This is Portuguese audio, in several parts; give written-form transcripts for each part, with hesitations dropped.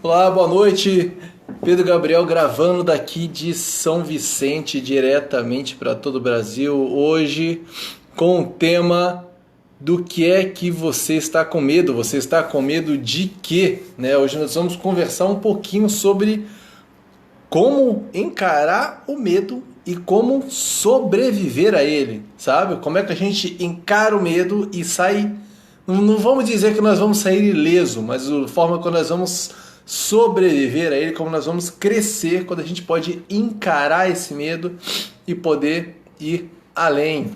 Olá, boa noite. Pedro Gabriel gravando daqui de São Vicente, diretamente para todo o Brasil. Hoje com o tema do que é que você está com medo. Você está com medo de quê? Hoje nós vamos conversar um pouquinho sobre como encarar o medo e como sobreviver a ele, sabe? Como é que a gente encara o medo e sai... Não vamos dizer que nós vamos sair ileso, mas a forma como nós vamos sobreviver a ele, como nós vamos crescer quando a gente pode encarar esse medo e poder ir além.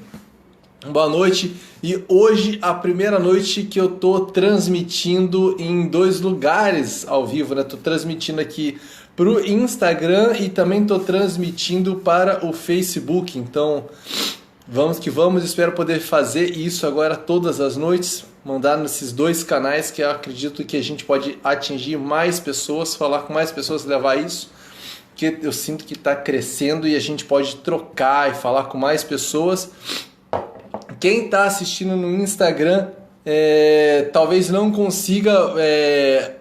Boa noite, e hoje a primeira noite que eu tô transmitindo em 2 lugares ao vivo, né? Tô transmitindo aqui pro Instagram e também tô transmitindo para o Facebook, então vamos que vamos, espero poder fazer isso agora todas as noites, mandar nesses 2 canais que eu acredito que a gente pode atingir mais pessoas, falar com mais pessoas, levar isso, que eu sinto que está crescendo e a gente pode trocar e falar com mais pessoas. Quem está assistindo no Instagram talvez não consiga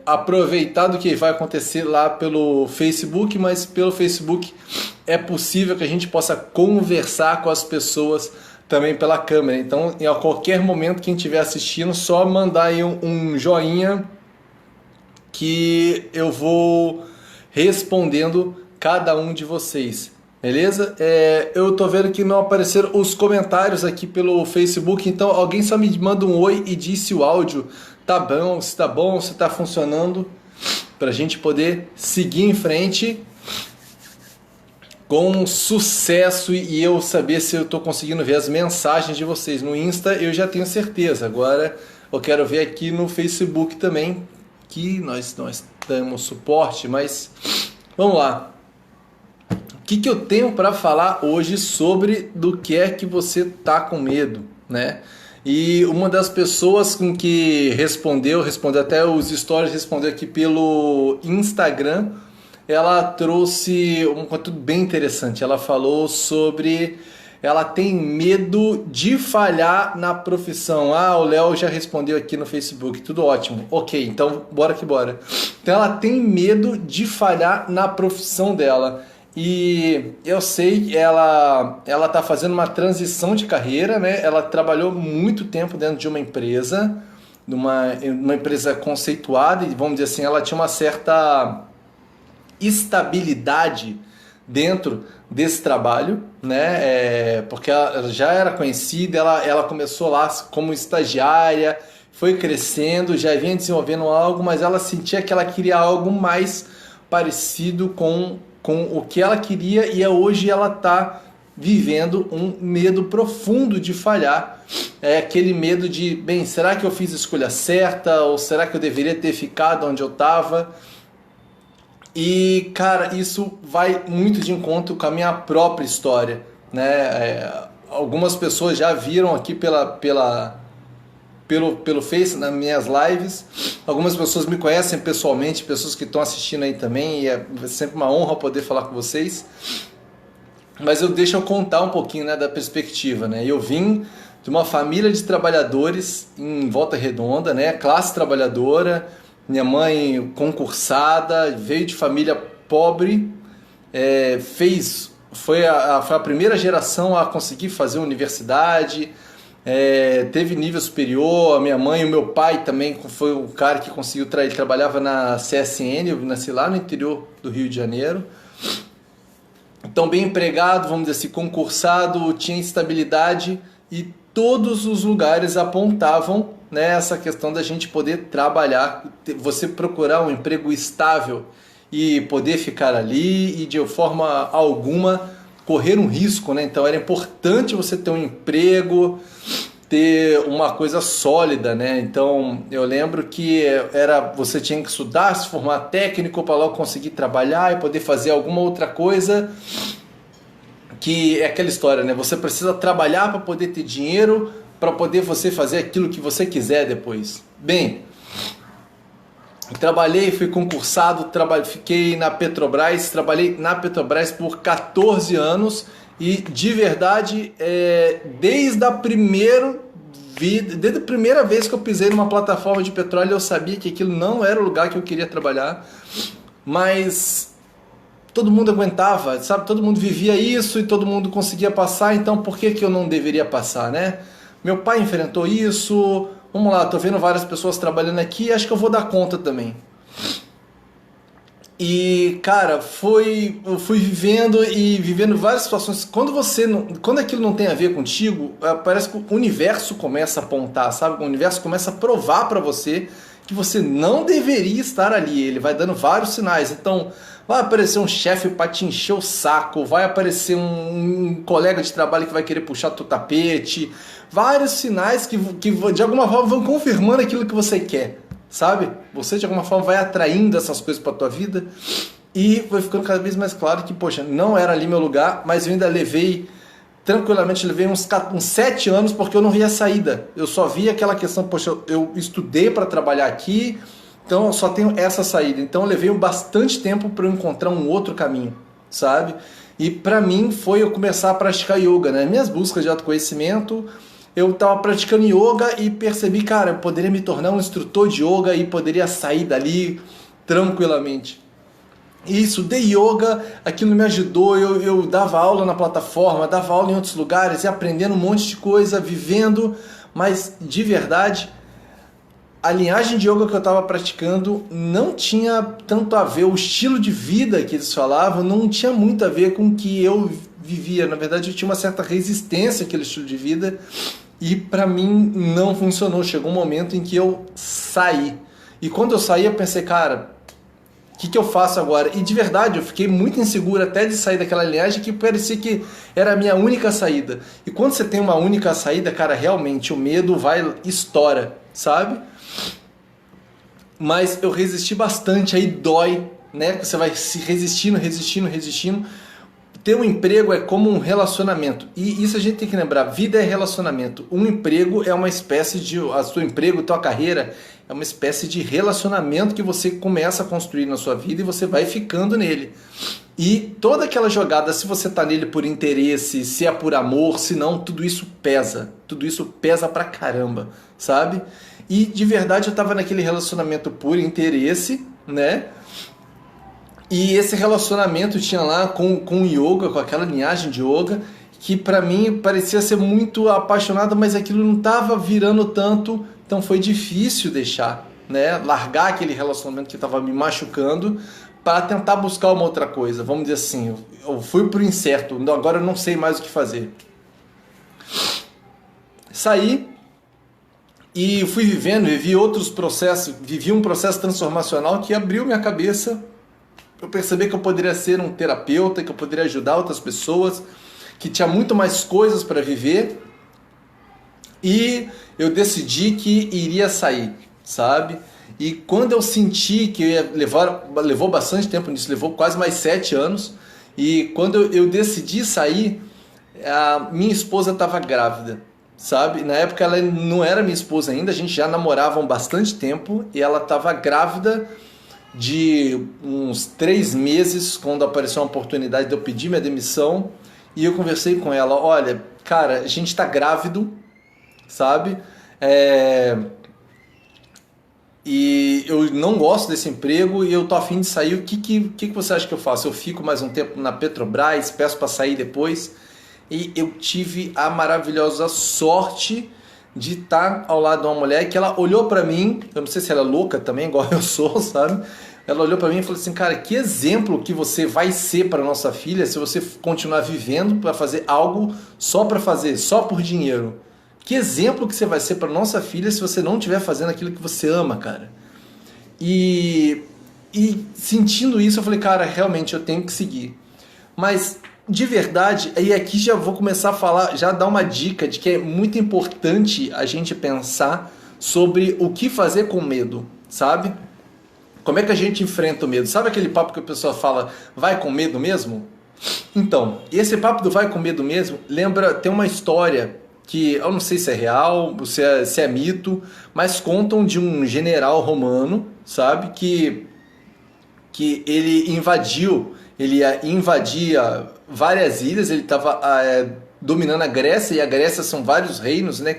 aproveitar do que vai acontecer lá pelo Facebook, mas pelo Facebook é possível que a gente possa conversar com as pessoas também pela câmera. Então, a qualquer momento, quem estiver assistindo, só mandar aí um joinha que eu vou respondendo cada um de vocês. Beleza? Eu tô vendo que não apareceram os comentários aqui pelo Facebook, então alguém só me manda um oi e diz se o áudio tá bom, se tá funcionando, pra gente poder seguir em frente com sucesso e eu saber se eu tô conseguindo ver as mensagens de vocês. No Insta eu já tenho certeza, agora eu quero ver aqui no Facebook também, que nós damos suporte, mas vamos lá. O que eu tenho para falar hoje sobre do que é que você tá com medo, né? E uma das pessoas com que respondeu até os stories, respondeu aqui pelo Instagram, ela trouxe um conteúdo bem interessante. Ela falou sobre... ela tem medo de falhar na profissão. O Léo já respondeu aqui no Facebook, tudo ótimo. Ok, então bora que bora. Então ela tem medo de falhar na profissão dela. E eu sei que ela está fazendo uma transição de carreira, né? Ela trabalhou muito tempo dentro de uma empresa, uma empresa conceituada, e vamos dizer assim, ela tinha uma certa estabilidade dentro desse trabalho, né? Porque ela já era conhecida, ela começou lá como estagiária, foi crescendo, já vinha desenvolvendo algo, mas ela sentia que ela queria algo mais parecido com o que ela queria, e hoje ela está vivendo um medo profundo de falhar. Aquele medo de, bem, será que eu fiz a escolha certa? Ou será que eu deveria ter ficado onde eu estava? E, cara, isso vai muito de encontro com a minha própria história, né? Algumas pessoas já viram aqui pelo Face, nas minhas lives. Algumas pessoas me conhecem pessoalmente, pessoas que estão assistindo aí também, e é sempre uma honra poder falar com vocês. Mas deixa eu contar um pouquinho, né, da perspectiva, né? Eu vim de uma família de trabalhadores em Volta Redonda, né, classe trabalhadora. Minha mãe concursada, veio de família pobre, foi a primeira geração a conseguir fazer universidade, teve nível superior. A minha mãe e o meu pai também foi o cara que conseguiu, ele trabalhava na CSN, eu nasci lá no interior do Rio de Janeiro. Então, bem empregado, vamos dizer assim, concursado, tinha estabilidade, e todos os lugares apontavam, né, essa questão da gente poder trabalhar, você procurar um emprego estável e poder ficar ali e de forma alguma correr um risco, né? Então era importante você ter um emprego, ter uma coisa sólida, né? Então eu lembro que você tinha que estudar, se formar técnico para logo conseguir trabalhar e poder fazer alguma outra coisa, que é aquela história, né? Você precisa trabalhar para poder ter dinheiro, para poder você fazer aquilo que você quiser depois. Bem, trabalhei, fui concursado, fiquei na Petrobras, trabalhei na Petrobras por 14 anos e de verdade, desde desde a primeira vez que eu pisei numa plataforma de petróleo, eu sabia que aquilo não era o lugar que eu queria trabalhar, mas todo mundo aguentava, sabe? Todo mundo vivia isso e todo mundo conseguia passar, então por que que eu não deveria passar, né? Meu pai enfrentou isso, vamos lá, tô vendo várias pessoas trabalhando aqui, acho que eu vou dar conta também. E, cara, eu fui vivendo várias situações. Quando aquilo não tem a ver contigo, parece que o universo começa a apontar, sabe? O universo começa a provar pra você que você não deveria estar ali. Ele vai dando vários sinais. Então, vai aparecer um chefe para te encher o saco, vai aparecer um colega de trabalho que vai querer puxar teu tapete. Vários sinais que de alguma forma vão confirmando aquilo que você quer. Sabe? Você de alguma forma vai atraindo essas coisas para tua vida e foi ficando cada vez mais claro que, poxa, não era ali meu lugar, mas eu ainda tranquilamente levei uns 7 anos porque eu não via saída. Eu só via aquela questão, poxa, eu estudei para trabalhar aqui, então eu só tenho essa saída. Então eu levei bastante tempo para eu encontrar um outro caminho, sabe? E para mim foi eu começar a praticar yoga, né? Minhas buscas de autoconhecimento, eu estava praticando yoga e percebi, cara, eu poderia me tornar um instrutor de yoga e poderia sair dali tranquilamente. Isso, de yoga, aquilo me ajudou, eu dava aula na plataforma, dava aula em outros lugares e aprendendo um monte de coisa, vivendo, mas de verdade, a linhagem de yoga que eu estava praticando não tinha tanto a ver, o estilo de vida que eles falavam não tinha muito a ver com o que eu vivia. Na verdade, eu tinha uma certa resistência àquele estilo de vida e para mim não funcionou. Chegou um momento em que eu saí. E quando eu saí, eu pensei, cara, o que eu faço agora? E de verdade, eu fiquei muito inseguro até de sair daquela linhagem que parecia que era a minha única saída. E quando você tem uma única saída, cara, realmente o medo estoura, sabe? Mas eu resisti bastante, aí dói, né? Você vai se resistindo. Ter um emprego é como um relacionamento. E isso a gente tem que lembrar, vida é relacionamento. Um emprego é uma espécie de... A seu emprego, a tua carreira é uma espécie de relacionamento que você começa a construir na sua vida e você vai ficando nele. E toda aquela jogada, se você tá nele por interesse, se é por amor, se não, tudo isso pesa. Tudo isso pesa pra caramba, sabe? E de verdade eu tava naquele relacionamento por interesse, né? E esse relacionamento tinha lá com yoga, com aquela linhagem de yoga, que pra mim parecia ser muito apaixonado, mas aquilo não tava virando tanto, então foi difícil deixar, né? Largar aquele relacionamento que tava me machucando para tentar buscar uma outra coisa. Vamos dizer assim, eu fui pro incerto, agora eu não sei mais o que fazer. Saí e fui vivi outros processos, vivi um processo transformacional que abriu minha cabeça. Eu percebi que eu poderia ser um terapeuta, que eu poderia ajudar outras pessoas, que tinha muito mais coisas para viver. E eu decidi que iria sair, sabe? E quando eu senti que eu ia levou bastante tempo nisso, levou quase mais 7 anos. E quando eu decidi sair, a minha esposa estava grávida, sabe? Na época ela não era minha esposa ainda, a gente já namorava há bastante tempo e ela estava grávida de uns 3 meses, quando apareceu uma oportunidade de eu pedir minha demissão, e eu conversei com ela, olha, cara, a gente tá grávido, sabe? E eu não gosto desse emprego e eu tô a fim de sair, o que você acha que eu faço? Eu fico mais um tempo na Petrobras, peço para sair depois, e eu tive a maravilhosa sorte de estar ao lado de uma mulher que ela olhou pra mim, eu não sei se ela é louca também, igual eu sou, sabe? Ela olhou pra mim e falou assim, cara, que exemplo que você vai ser para nossa filha se você continuar vivendo para fazer algo só para fazer, só por dinheiro. Que exemplo que você vai ser para nossa filha se você não estiver fazendo aquilo que você ama, cara. E sentindo isso, eu falei, cara, realmente eu tenho que seguir. Mas de verdade, e aqui já vou começar a falar, já dar uma dica de que é muito importante a gente pensar sobre o que fazer com medo, sabe? Como é que a gente enfrenta o medo? Sabe aquele papo que a pessoa fala, vai com medo mesmo? Então, esse papo do vai com medo mesmo, tem uma história que eu não sei se é real, se é mito, mas contam de um general romano, sabe? Que ele invadia várias ilhas, ele estava dominando a Grécia, e a Grécia são vários reinos, né,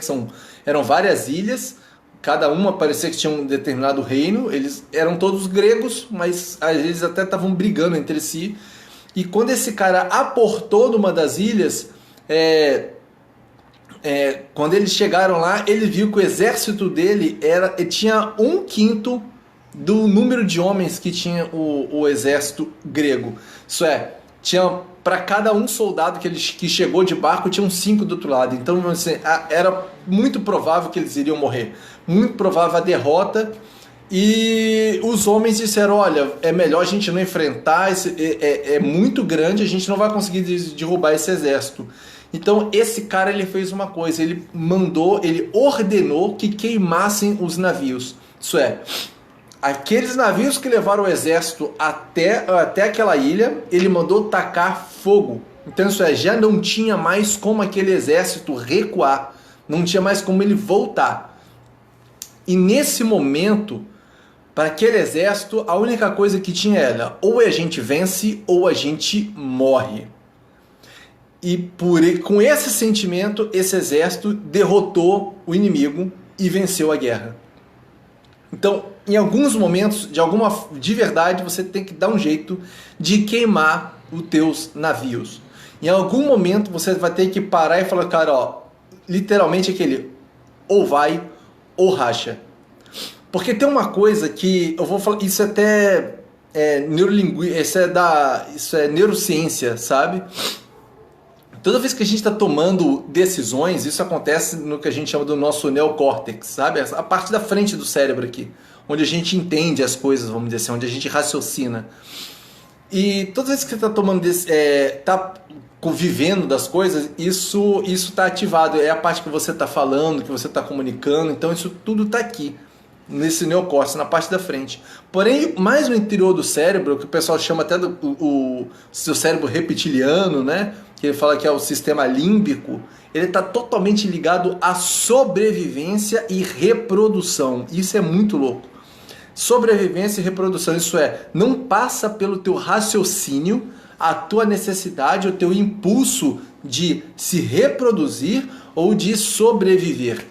eram várias ilhas, cada uma parecia que tinha um determinado reino, eles eram todos gregos, mas eles até estavam brigando entre si, e quando esse cara aportou numa das ilhas, quando eles chegaram lá, ele viu que o exército dele tinha 1/5 do número de homens que tinha o exército grego. Isso é, tinha para cada um soldado que chegou de barco, tinha 5 do outro lado. Então assim, era muito provável que eles iriam morrer. Muito provável a derrota. E os homens disseram, olha, é melhor a gente não enfrentar, é muito grande, a gente não vai conseguir derrubar esse exército. Então esse cara ele fez uma coisa, ele ordenou que queimassem os navios. Isso é, aqueles navios que levaram o exército até aquela ilha, ele mandou tacar fogo. Então isso é, já não tinha mais como aquele exército recuar, não tinha mais como ele voltar. E nesse momento, para aquele exército, a única coisa que tinha era, ou a gente vence ou a gente morre. E com esse sentimento, esse exército derrotou o inimigo e venceu a guerra. Então, em alguns momentos, de verdade, você tem que dar um jeito de queimar os teus navios. Em algum momento, você vai ter que parar e falar, cara, ó, literalmente aquele, ou vai ou racha. Porque tem uma coisa que eu vou falar, isso até isso é neurociência, sabe? Toda vez que a gente está tomando decisões, isso acontece no que a gente chama do nosso neocórtex, sabe? A parte da frente do cérebro aqui, onde a gente entende as coisas, vamos dizer assim, onde a gente raciocina. E toda vez que você está tomando, está convivendo das coisas, isso está ativado. É a parte que você está falando, que você está comunicando, então isso tudo está aqui, nesse neocórtex, na parte da frente. Porém, mais no interior do cérebro, que o pessoal chama até do seu cérebro reptiliano, né? Que ele fala que é o sistema límbico, ele está totalmente ligado à sobrevivência e reprodução. Isso é muito louco. Sobrevivência e reprodução, isso é, não passa pelo teu raciocínio a tua necessidade, o teu impulso de se reproduzir ou de sobreviver.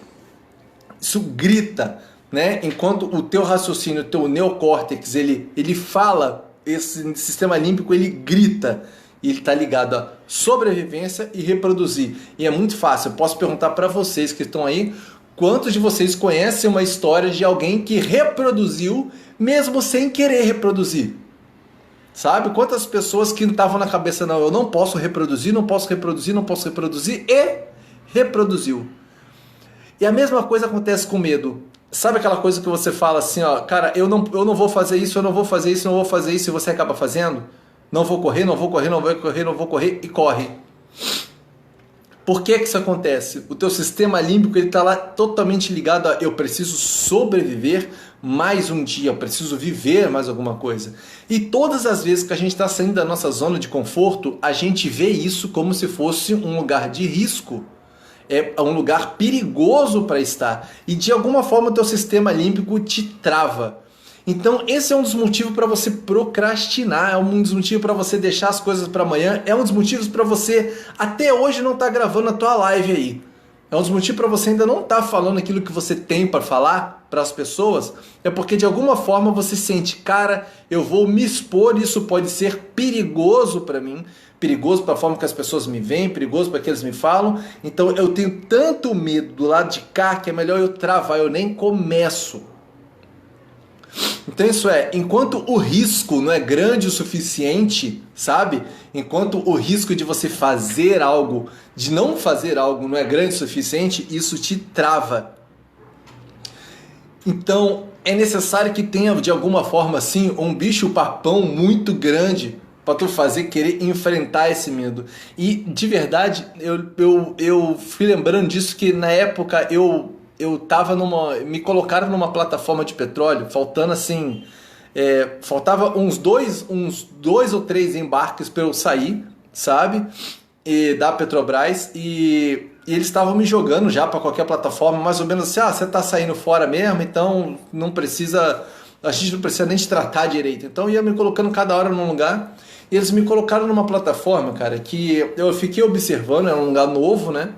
Isso grita, né? Enquanto o teu raciocínio, o teu neocórtex, ele fala, esse sistema límbico, ele grita. E ele está ligado a sobrevivência e reproduzir. E é muito fácil. Eu posso perguntar para vocês que estão aí, quantos de vocês conhecem uma história de alguém que reproduziu mesmo sem querer reproduzir? Sabe? Quantas pessoas que estavam na cabeça, não, eu não posso reproduzir, não posso reproduzir, não posso reproduzir, e reproduziu. E a mesma coisa acontece com medo. Sabe aquela coisa que você fala assim, ó, cara, eu não vou fazer isso, eu não vou fazer isso, eu não vou fazer isso, e você acaba fazendo? Não vou correr, não vou correr, não vou correr, não vou correr, e corre. Por que isso acontece? O teu sistema límbico está lá totalmente ligado a eu preciso sobreviver mais um dia, eu preciso viver mais alguma coisa. E todas as vezes que a gente está saindo da nossa zona de conforto, a gente vê isso como se fosse um lugar de risco. É um lugar perigoso para estar. E de alguma forma o teu sistema límbico te trava. Então esse é um dos motivos para você procrastinar, é um dos motivos para você deixar as coisas para amanhã, é um dos motivos para você até hoje não estar gravando a tua live aí. É um dos motivos para você ainda não estar falando aquilo que você tem para falar para as pessoas, é porque de alguma forma você sente, cara, eu vou me expor, isso pode ser perigoso para mim, perigoso para a forma que as pessoas me veem, perigoso para que eles me falam, então eu tenho tanto medo do lado de cá que é melhor eu travar, eu nem começo. Então isso é, enquanto o risco não é grande o suficiente, sabe? Enquanto o risco de você fazer algo, de não fazer algo não é grande o suficiente, isso te trava. Então é necessário que tenha de alguma forma assim um bicho-papão muito grande para tu querer enfrentar esse medo. E de verdade, eu fui lembrando disso que na época eu tava me colocaram numa plataforma de petróleo, faltando assim, faltava uns dois ou três embarques para eu sair, sabe, da Petrobras, e eles estavam me jogando já para qualquer plataforma, mais ou menos assim, você tá saindo fora mesmo, então a gente não precisa nem te tratar direito. Então ia me colocando cada hora num lugar, E eles me colocaram numa plataforma, cara, que eu fiquei observando, era um lugar novo, né?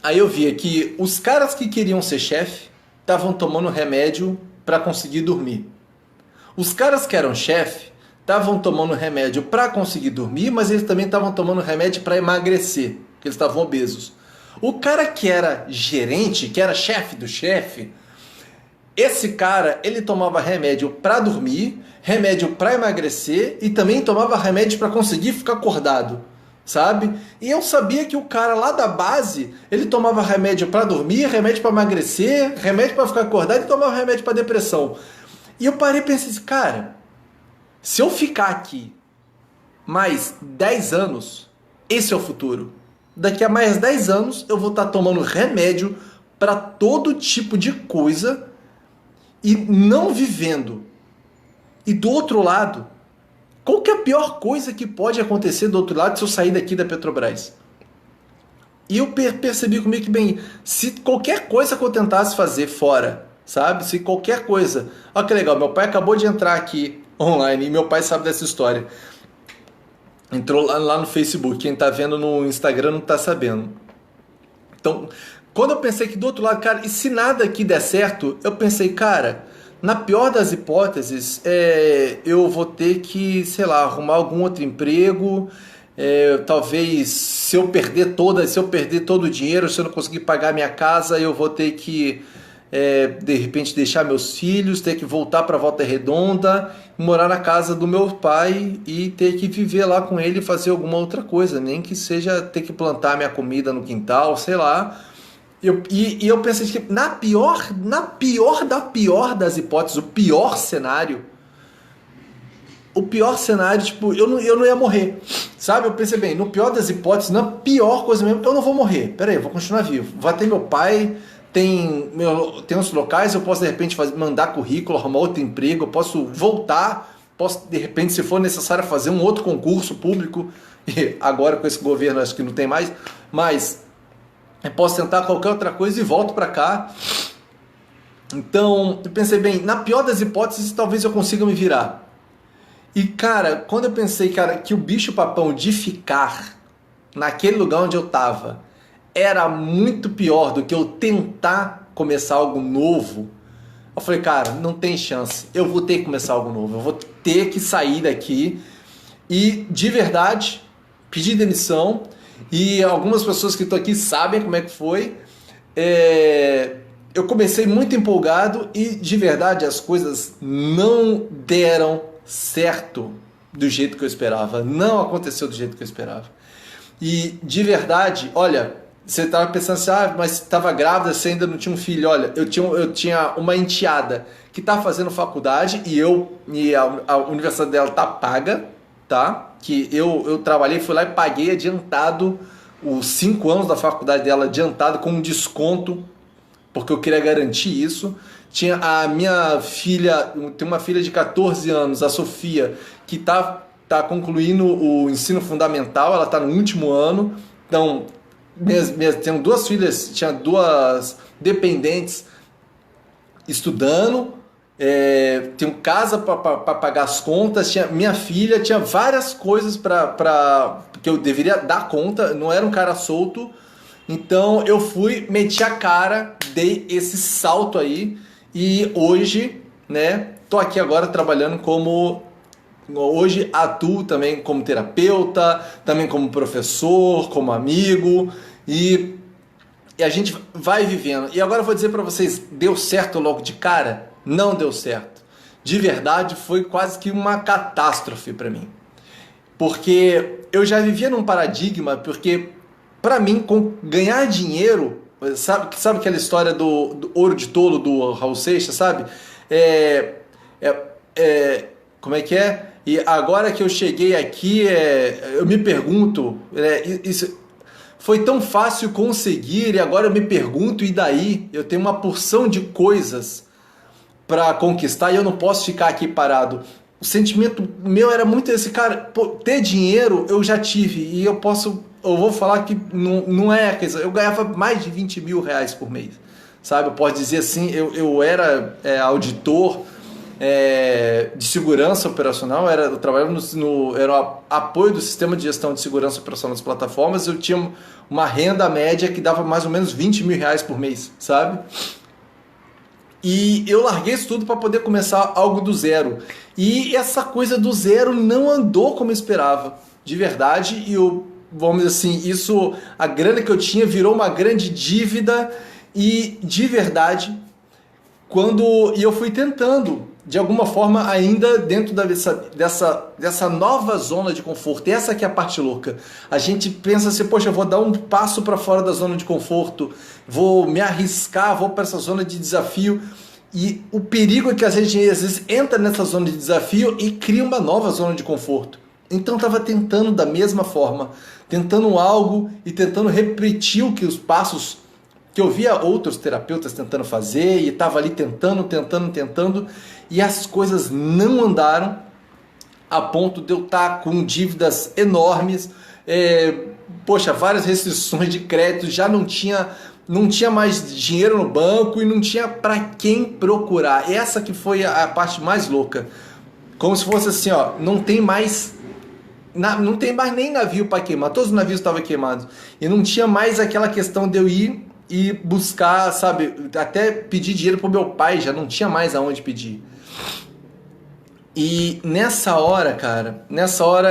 Aí eu via que os caras que queriam ser chefe estavam tomando remédio para conseguir dormir. Os caras que eram chefe estavam tomando remédio para conseguir dormir, mas eles também estavam tomando remédio para emagrecer, porque eles estavam obesos. O cara que era gerente, que era chefe do chefe, esse cara, ele tomava remédio para dormir, remédio para emagrecer e também tomava remédio para conseguir ficar acordado, sabe? E eu sabia que o cara lá da base, ele tomava remédio para dormir, remédio para emagrecer, remédio para ficar acordado e tomava remédio para depressão. E eu parei e pensei assim, cara, se eu ficar aqui mais 10 anos, esse é o futuro. Daqui a mais 10 anos eu vou estar tomando remédio para todo tipo de coisa e não vivendo. E do outro lado, qual que é a pior coisa que pode acontecer do outro lado se eu sair daqui da Petrobras? E eu percebi comigo que, bem, se qualquer coisa que eu tentasse fazer fora, sabe? Se qualquer coisa... Olha que legal, meu pai acabou de entrar aqui online e meu pai sabe dessa história. Entrou lá no Facebook, quem tá vendo no Instagram não tá sabendo. Então, quando eu pensei que do outro lado, cara, e se nada aqui der certo, eu pensei, cara, na pior das hipóteses, eu vou ter que, sei lá, arrumar algum outro emprego, talvez se eu perder todo o dinheiro, se eu não conseguir pagar minha casa, eu vou ter que, de repente, deixar meus filhos, ter que voltar para Volta Redonda, morar na casa do meu pai e ter que viver lá com ele e fazer alguma outra coisa, nem que seja ter que plantar minha comida no quintal, sei lá. E eu pensei que na pior das hipóteses, o pior cenário, tipo, eu não ia morrer, sabe? Eu pensei, bem, no pior das hipóteses, na pior coisa mesmo, eu não vou morrer. Pera aí, eu vou continuar vivo. Vai ter meu pai, tem uns locais, eu posso de repente mandar currículo, arrumar outro emprego, eu posso voltar, posso de repente, se for necessário, fazer um outro concurso público, e agora com esse governo acho que não tem mais, mas eu posso tentar qualquer outra coisa e volto para cá. Então, eu pensei, bem, na pior das hipóteses, talvez eu consiga me virar. E, cara, quando eu pensei, cara, que o bicho-papão de ficar naquele lugar onde eu tava era muito pior do que eu tentar começar algo novo, eu falei, cara, não tem chance. Eu vou ter que começar algo novo. Eu vou ter que sair daqui e, de verdade, pedir demissão. E algumas pessoas que estão aqui sabem como é que foi. Eu comecei muito empolgado e, de verdade, as coisas não deram certo do jeito que eu esperava. Não aconteceu do jeito que eu esperava. E, de verdade, olha, você estava pensando assim, mas estava grávida, você ainda não tinha um filho. Olha, eu tinha uma enteada que está fazendo faculdade e a universidade dela está paga, tá? Que eu trabalhei, fui lá e paguei adiantado os 5 anos da faculdade dela adiantado com um desconto, porque eu queria garantir isso. Tinha a minha filha, tem uma filha de 14 anos, a Sofia, que tá concluindo o ensino fundamental, ela está no último ano. Então, tenho 2 filhas, tinha 2 dependentes estudando, tenho casa para pagar as contas, tinha minha filha, tinha várias coisas que eu deveria dar conta, não era um cara solto. Então eu fui, meti a cara, dei esse salto aí e hoje, né, tô aqui agora trabalhando hoje atuo também como terapeuta, também como professor, como amigo e a gente vai vivendo. E agora eu vou dizer para vocês, deu certo logo de cara? Não deu certo. De verdade, foi quase que uma catástrofe para mim. Porque eu já vivia num paradigma, porque para mim, ganhar dinheiro, sabe aquela história do ouro de tolo do Raul Seixas, sabe? Como é que é? E agora que eu cheguei aqui, eu me pergunto, isso foi tão fácil conseguir e agora eu me pergunto, e daí? Eu tenho uma porção de coisas para conquistar e eu não posso ficar aqui parado. O sentimento meu era muito esse, cara, ter dinheiro eu já tive e eu vou falar que não é, eu ganhava mais de 20 mil reais por mês, sabe? Eu posso dizer assim, eu era auditor de segurança operacional, eu trabalhava era o apoio do sistema de gestão de segurança operacional das plataformas. Eu tinha uma renda média que dava mais ou menos 20 mil reais por mês, sabe? E eu larguei isso tudo para poder começar algo do zero. E essa coisa do zero não andou como eu esperava, de verdade. E vamos dizer assim, a grana que eu tinha virou uma grande dívida. E de verdade, e eu fui tentando, de alguma forma, ainda dentro dessa nova zona de conforto. Essa que é a parte louca. A gente pensa assim, poxa, eu vou dar um passo para fora da zona de conforto, vou me arriscar, vou para essa zona de desafio. E o perigo é que a gente às vezes entra nessa zona de desafio e cria uma nova zona de conforto. Então eu estava tentando da mesma forma, tentando algo e tentando repetir os passos que eu via outros terapeutas tentando fazer, e estava ali tentando, e as coisas não andaram, a ponto de eu estar com dívidas enormes, várias restrições de crédito, já não tinha mais dinheiro no banco e não tinha para quem procurar. Essa que foi a parte mais louca. Como se fosse assim, ó, não tem mais nem navio para queimar, todos os navios estavam queimados, e não tinha mais aquela questão de eu ir e buscar, sabe, até pedir dinheiro pro meu pai, já não tinha mais aonde pedir. E nessa hora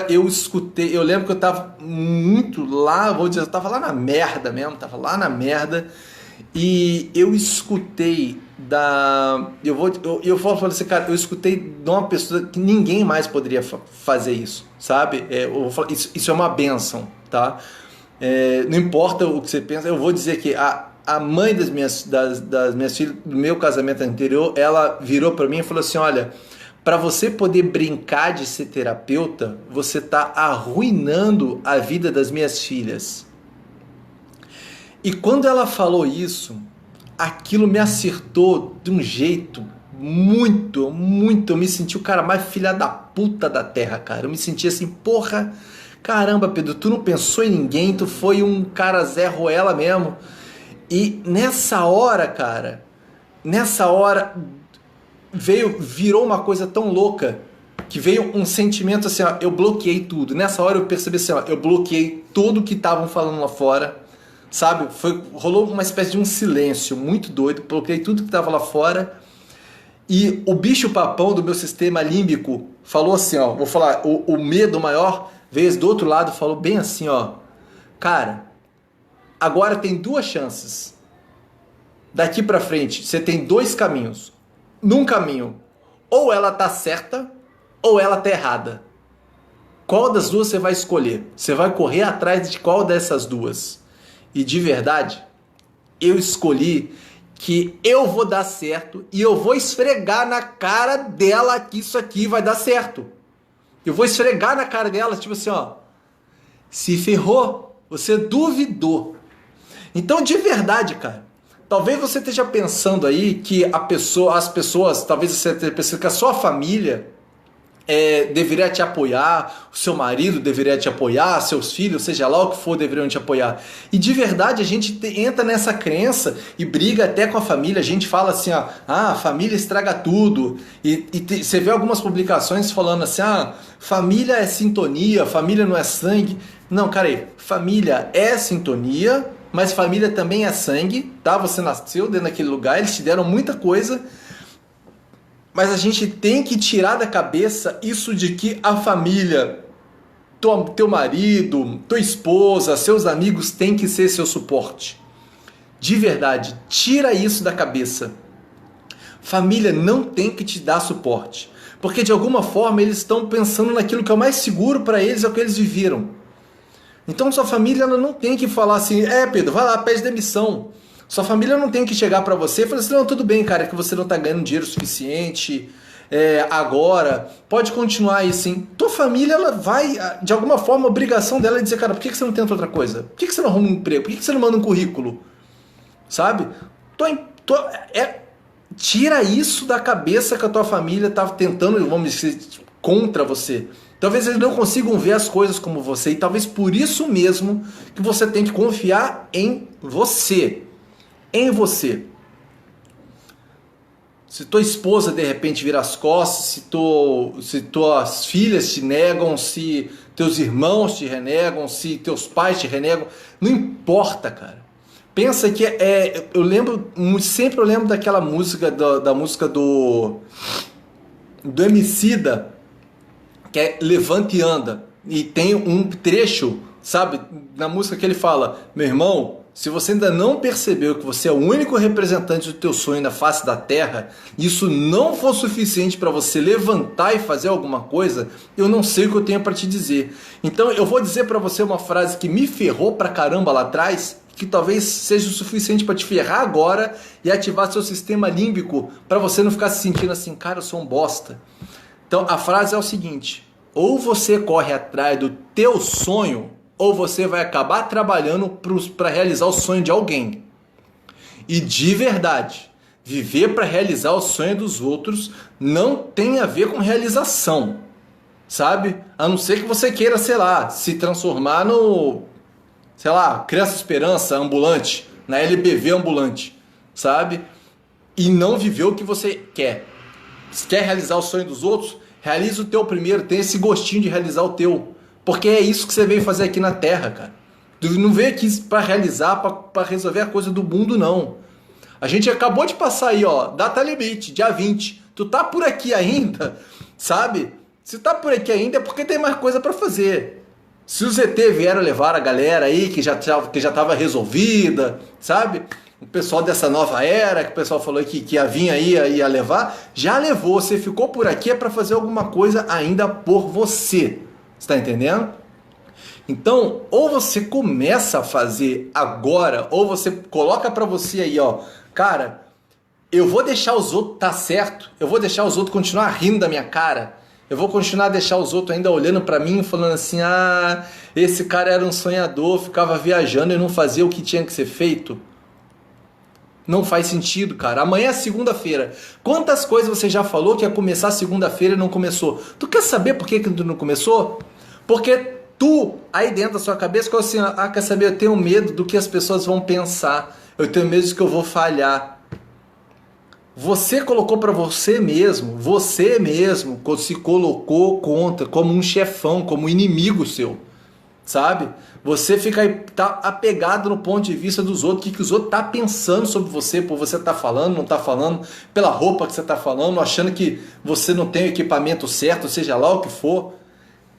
eu escutei, eu lembro que eu tava muito lá, eu tava lá na merda mesmo, e eu escutei eu falo assim, cara, eu escutei de uma pessoa que ninguém mais poderia fazer isso, sabe? Isso é uma bênção, tá? Não importa o que você pensa, eu vou dizer que a mãe das minhas filhas, do meu casamento anterior, ela virou para mim e falou assim, olha, para você poder brincar de ser terapeuta, você está arruinando a vida das minhas filhas. E quando ela falou isso, aquilo me acertou de um jeito muito, eu me senti o cara mais filha da puta da terra, cara. Eu me senti assim, porra, caramba, Pedro, tu não pensou em ninguém, tu foi um cara Zé Ruela mesmo. E nessa hora, cara, virou uma coisa tão louca, que veio um sentimento assim, ó, eu bloqueei tudo. Nessa hora eu percebi assim, ó, eu bloqueei tudo que estavam falando lá fora, sabe? Rolou uma espécie de um silêncio muito doido, bloqueei tudo que estava lá fora, e o bicho papão do meu sistema límbico falou assim, ó, vou falar, o medo maior veio do outro lado, falou bem assim, ó, cara, agora tem duas chances. Daqui pra frente, você tem dois caminhos. Num caminho, ou ela tá certa, ou ela tá errada. Qual das duas você vai escolher? Você vai correr atrás de qual dessas duas? E de verdade, eu escolhi que eu vou dar certo e eu vou esfregar na cara dela que isso aqui vai dar certo. Eu vou esfregar na cara dela, tipo assim, ó, se ferrou, você duvidou. Então, de verdade, cara, talvez você esteja pensando aí que as pessoas, talvez você esteja pensando que a sua família deveria te apoiar, o seu marido deveria te apoiar, seus filhos, seja lá o que for, deveriam te apoiar. E de verdade a gente entra nessa crença e briga até com a família. A gente fala assim, ó, a família estraga tudo. Você vê algumas publicações falando assim, família é sintonia, família não é sangue. Não, cara aí, família é sintonia, mas família também é sangue, tá? Você nasceu dentro daquele lugar, eles te deram muita coisa. Mas a gente tem que tirar da cabeça isso de que a família, teu marido, tua esposa, seus amigos têm que ser seu suporte. De verdade, tira isso da cabeça. Família não tem que te dar suporte. Porque de alguma forma eles estão pensando naquilo que é o mais seguro para eles, é o que eles viveram. Então sua família ela não tem que falar assim, Pedro, vai lá, pede demissão. Sua família não tem que chegar para você e falar assim, não, tudo bem, cara, é que você não tá ganhando dinheiro suficiente agora, pode continuar aí sim. Tua família, ela vai, de alguma forma, a obrigação dela é dizer, cara, por que você não tenta outra coisa? Por que você não arruma um emprego? Por que você não manda um currículo? Sabe? Tira isso da cabeça que a tua família tá tentando, vamos dizer, contra você. Talvez eles não consigam ver as coisas como você, e talvez por isso mesmo que você tem que confiar em você. Em você. se tua esposa de repente vira as costas, se tuas filhas te negam, se teus irmãos te renegam, se teus pais te renegam, não importa, cara. Pensa que sempre eu lembro daquela música, da música do Emicida, que é Levante e Anda. E tem um trecho, sabe, na música que ele fala: meu irmão, se você ainda não percebeu que você é o único representante do teu sonho na face da terra, e isso não for suficiente para você levantar e fazer alguma coisa, eu não sei o que eu tenho para te dizer. Então eu vou dizer para você uma frase que me ferrou pra caramba lá atrás, que talvez seja o suficiente para te ferrar agora e ativar seu sistema límbico para você não ficar se sentindo assim, cara, eu sou um bosta. Então a frase é o seguinte: ou você corre atrás do teu sonho, ou você vai acabar trabalhando para realizar o sonho de alguém. E de verdade, viver para realizar o sonho dos outros não tem a ver com realização, sabe? A não ser que você queira, sei lá, se transformar no, sei lá, Criança Esperança ambulante, na LBV ambulante, sabe? E não viver o que você quer. Se quer realizar o sonho dos outros, realiza o teu primeiro, tem esse gostinho de realizar o teu. Porque é isso que você veio fazer aqui na Terra, cara. Tu não veio aqui para realizar, para resolver a coisa do mundo, não. A gente acabou de passar aí, ó, data limite, dia 20. Tu tá por aqui ainda, sabe? Se tá por aqui ainda é porque tem mais coisa para fazer. Se os ET vieram levar a galera aí que já tava resolvida, sabe? O pessoal dessa nova era, que o pessoal falou que ia vir aí, ia levar, já levou. Você ficou por aqui é para fazer alguma coisa ainda por você. Está entendendo? Então, ou você começa a fazer agora, ou você coloca para você aí, ó, cara, eu vou deixar os outros tá certo, eu vou deixar os outros continuar rindo da minha cara, eu vou continuar a deixar os outros ainda olhando para mim, falando assim, ah, esse cara era um sonhador, ficava viajando e não fazia o que tinha que ser feito. Não faz sentido, cara. Amanhã é segunda-feira. Quantas coisas você já falou que ia começar segunda-feira e não começou? Tu quer saber por que tu não começou? Porque tu, aí dentro da sua cabeça, ficou assim, ah, quer saber, eu tenho medo do que as pessoas vão pensar. Eu tenho medo de que eu vou falhar. Você colocou para você mesmo se colocou contra, como um chefão, como um inimigo seu. Sabe? Você tá apegado no ponto de vista dos outros, o que os outros tá pensando sobre você, por você tá falando, não tá falando, pela roupa que você tá falando, achando que você não tem o equipamento certo, seja lá o que for.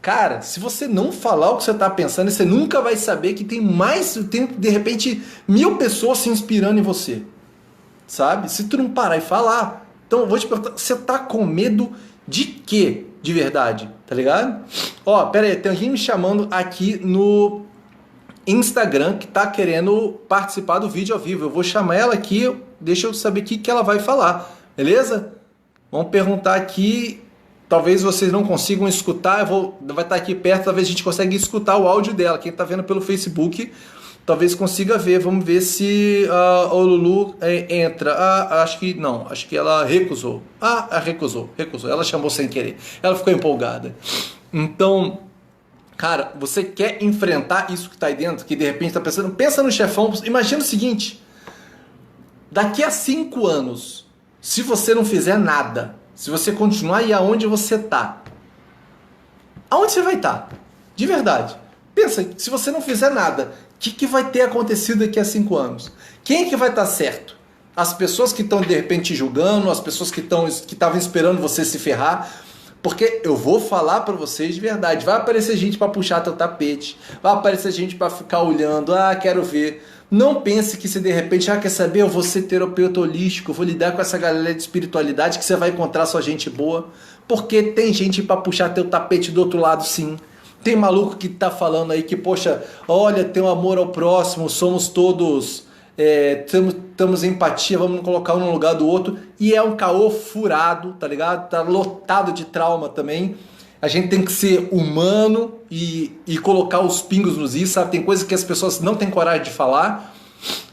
Cara, se você não falar o que você tá pensando, você nunca vai saber que tem de repente 1000 pessoas se inspirando em você. Sabe? Se tu não parar e falar. Então eu vou te perguntar, você tá com medo de quê? De verdade, tá ligado? Ó, pera aí, tem alguém me chamando aqui no Instagram que tá querendo participar do vídeo ao vivo. Eu vou chamar ela aqui, deixa eu saber o que ela vai falar, beleza? Vamos perguntar aqui, talvez vocês não consigam escutar, vai estar aqui perto, talvez a gente consiga escutar o áudio dela. Quem tá vendo pelo Facebook, talvez consiga ver. Vamos ver se o Lulu entra. Acho que não, acho que ela recusou. Recusou. Ela chamou sem querer. Ela ficou empolgada. Então, cara, você quer enfrentar isso que tá aí dentro, que de repente tá pensando, pensa no chefão, imagina o seguinte, daqui a 5 anos, se você não fizer nada, se você continuar aí aonde você tá, aonde você vai estar? De verdade. Pensa, se você não fizer nada, o que vai ter acontecido daqui a 5 anos? Quem é que vai estar certo? As pessoas que estão de repente julgando, as pessoas que estavam esperando você se ferrar? Porque eu vou falar para vocês de verdade, vai aparecer gente para puxar teu tapete, vai aparecer gente para ficar olhando, quero ver. Não pense que se de repente, quer saber, eu vou ser terapeuta holístico, eu vou lidar com essa galera de espiritualidade, que você vai encontrar sua gente boa. Porque tem gente para puxar teu tapete do outro lado, sim. Tem maluco que tá falando aí que, poxa, olha, tem um amor ao próximo, somos todos, estamos em empatia, vamos colocar um no lugar do outro. E é um caô furado, tá ligado? Tá lotado de trauma também. A gente tem que ser humano e colocar os pingos nos is, sabe? Tem coisas que as pessoas não têm coragem de falar.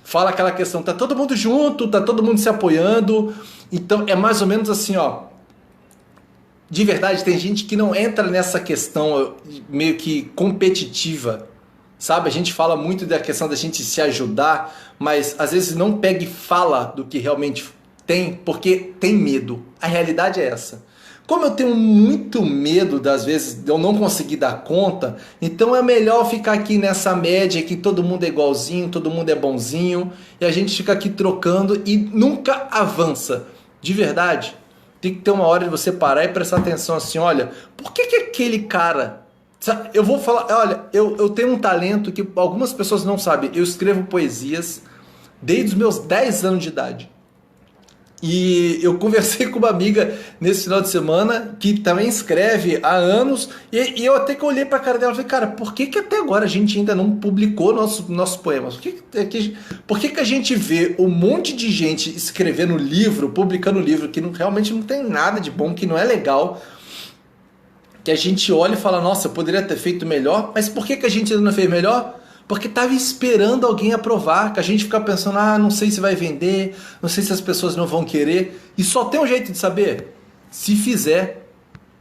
Fala aquela questão, tá todo mundo junto, tá todo mundo se apoiando. Então é mais ou menos assim, ó. De verdade, tem gente que não entra nessa questão meio que competitiva, sabe? A gente fala muito da questão da gente se ajudar, mas às vezes não pega e fala do que realmente Tem, porque tem medo. A realidade é essa. Como eu tenho muito medo das vezes de eu não conseguir dar conta, então é melhor ficar aqui nessa média que todo mundo é igualzinho, todo mundo é bonzinho, e a gente fica aqui trocando e nunca avança. De verdade, tem que ter uma hora de você parar e prestar atenção assim, olha, por que aquele cara... Eu vou falar, olha, eu tenho um talento que algumas pessoas não sabem. Eu escrevo poesias desde os meus 10 anos de idade. E eu conversei com uma amiga nesse final de semana que também escreve há anos, e eu até que olhei pra cara dela e falei, cara, por que até agora a gente ainda não publicou nossos poemas? Por que a gente vê um monte de gente escrevendo livro, publicando livro, que realmente não tem nada de bom, que não é legal, que a gente olha e fala, nossa, eu poderia ter feito melhor, mas por que a gente ainda não fez melhor? Porque estava esperando alguém aprovar, que a gente fica pensando, não sei se vai vender, não sei se as pessoas não vão querer, e só tem um jeito de saber, se fizer.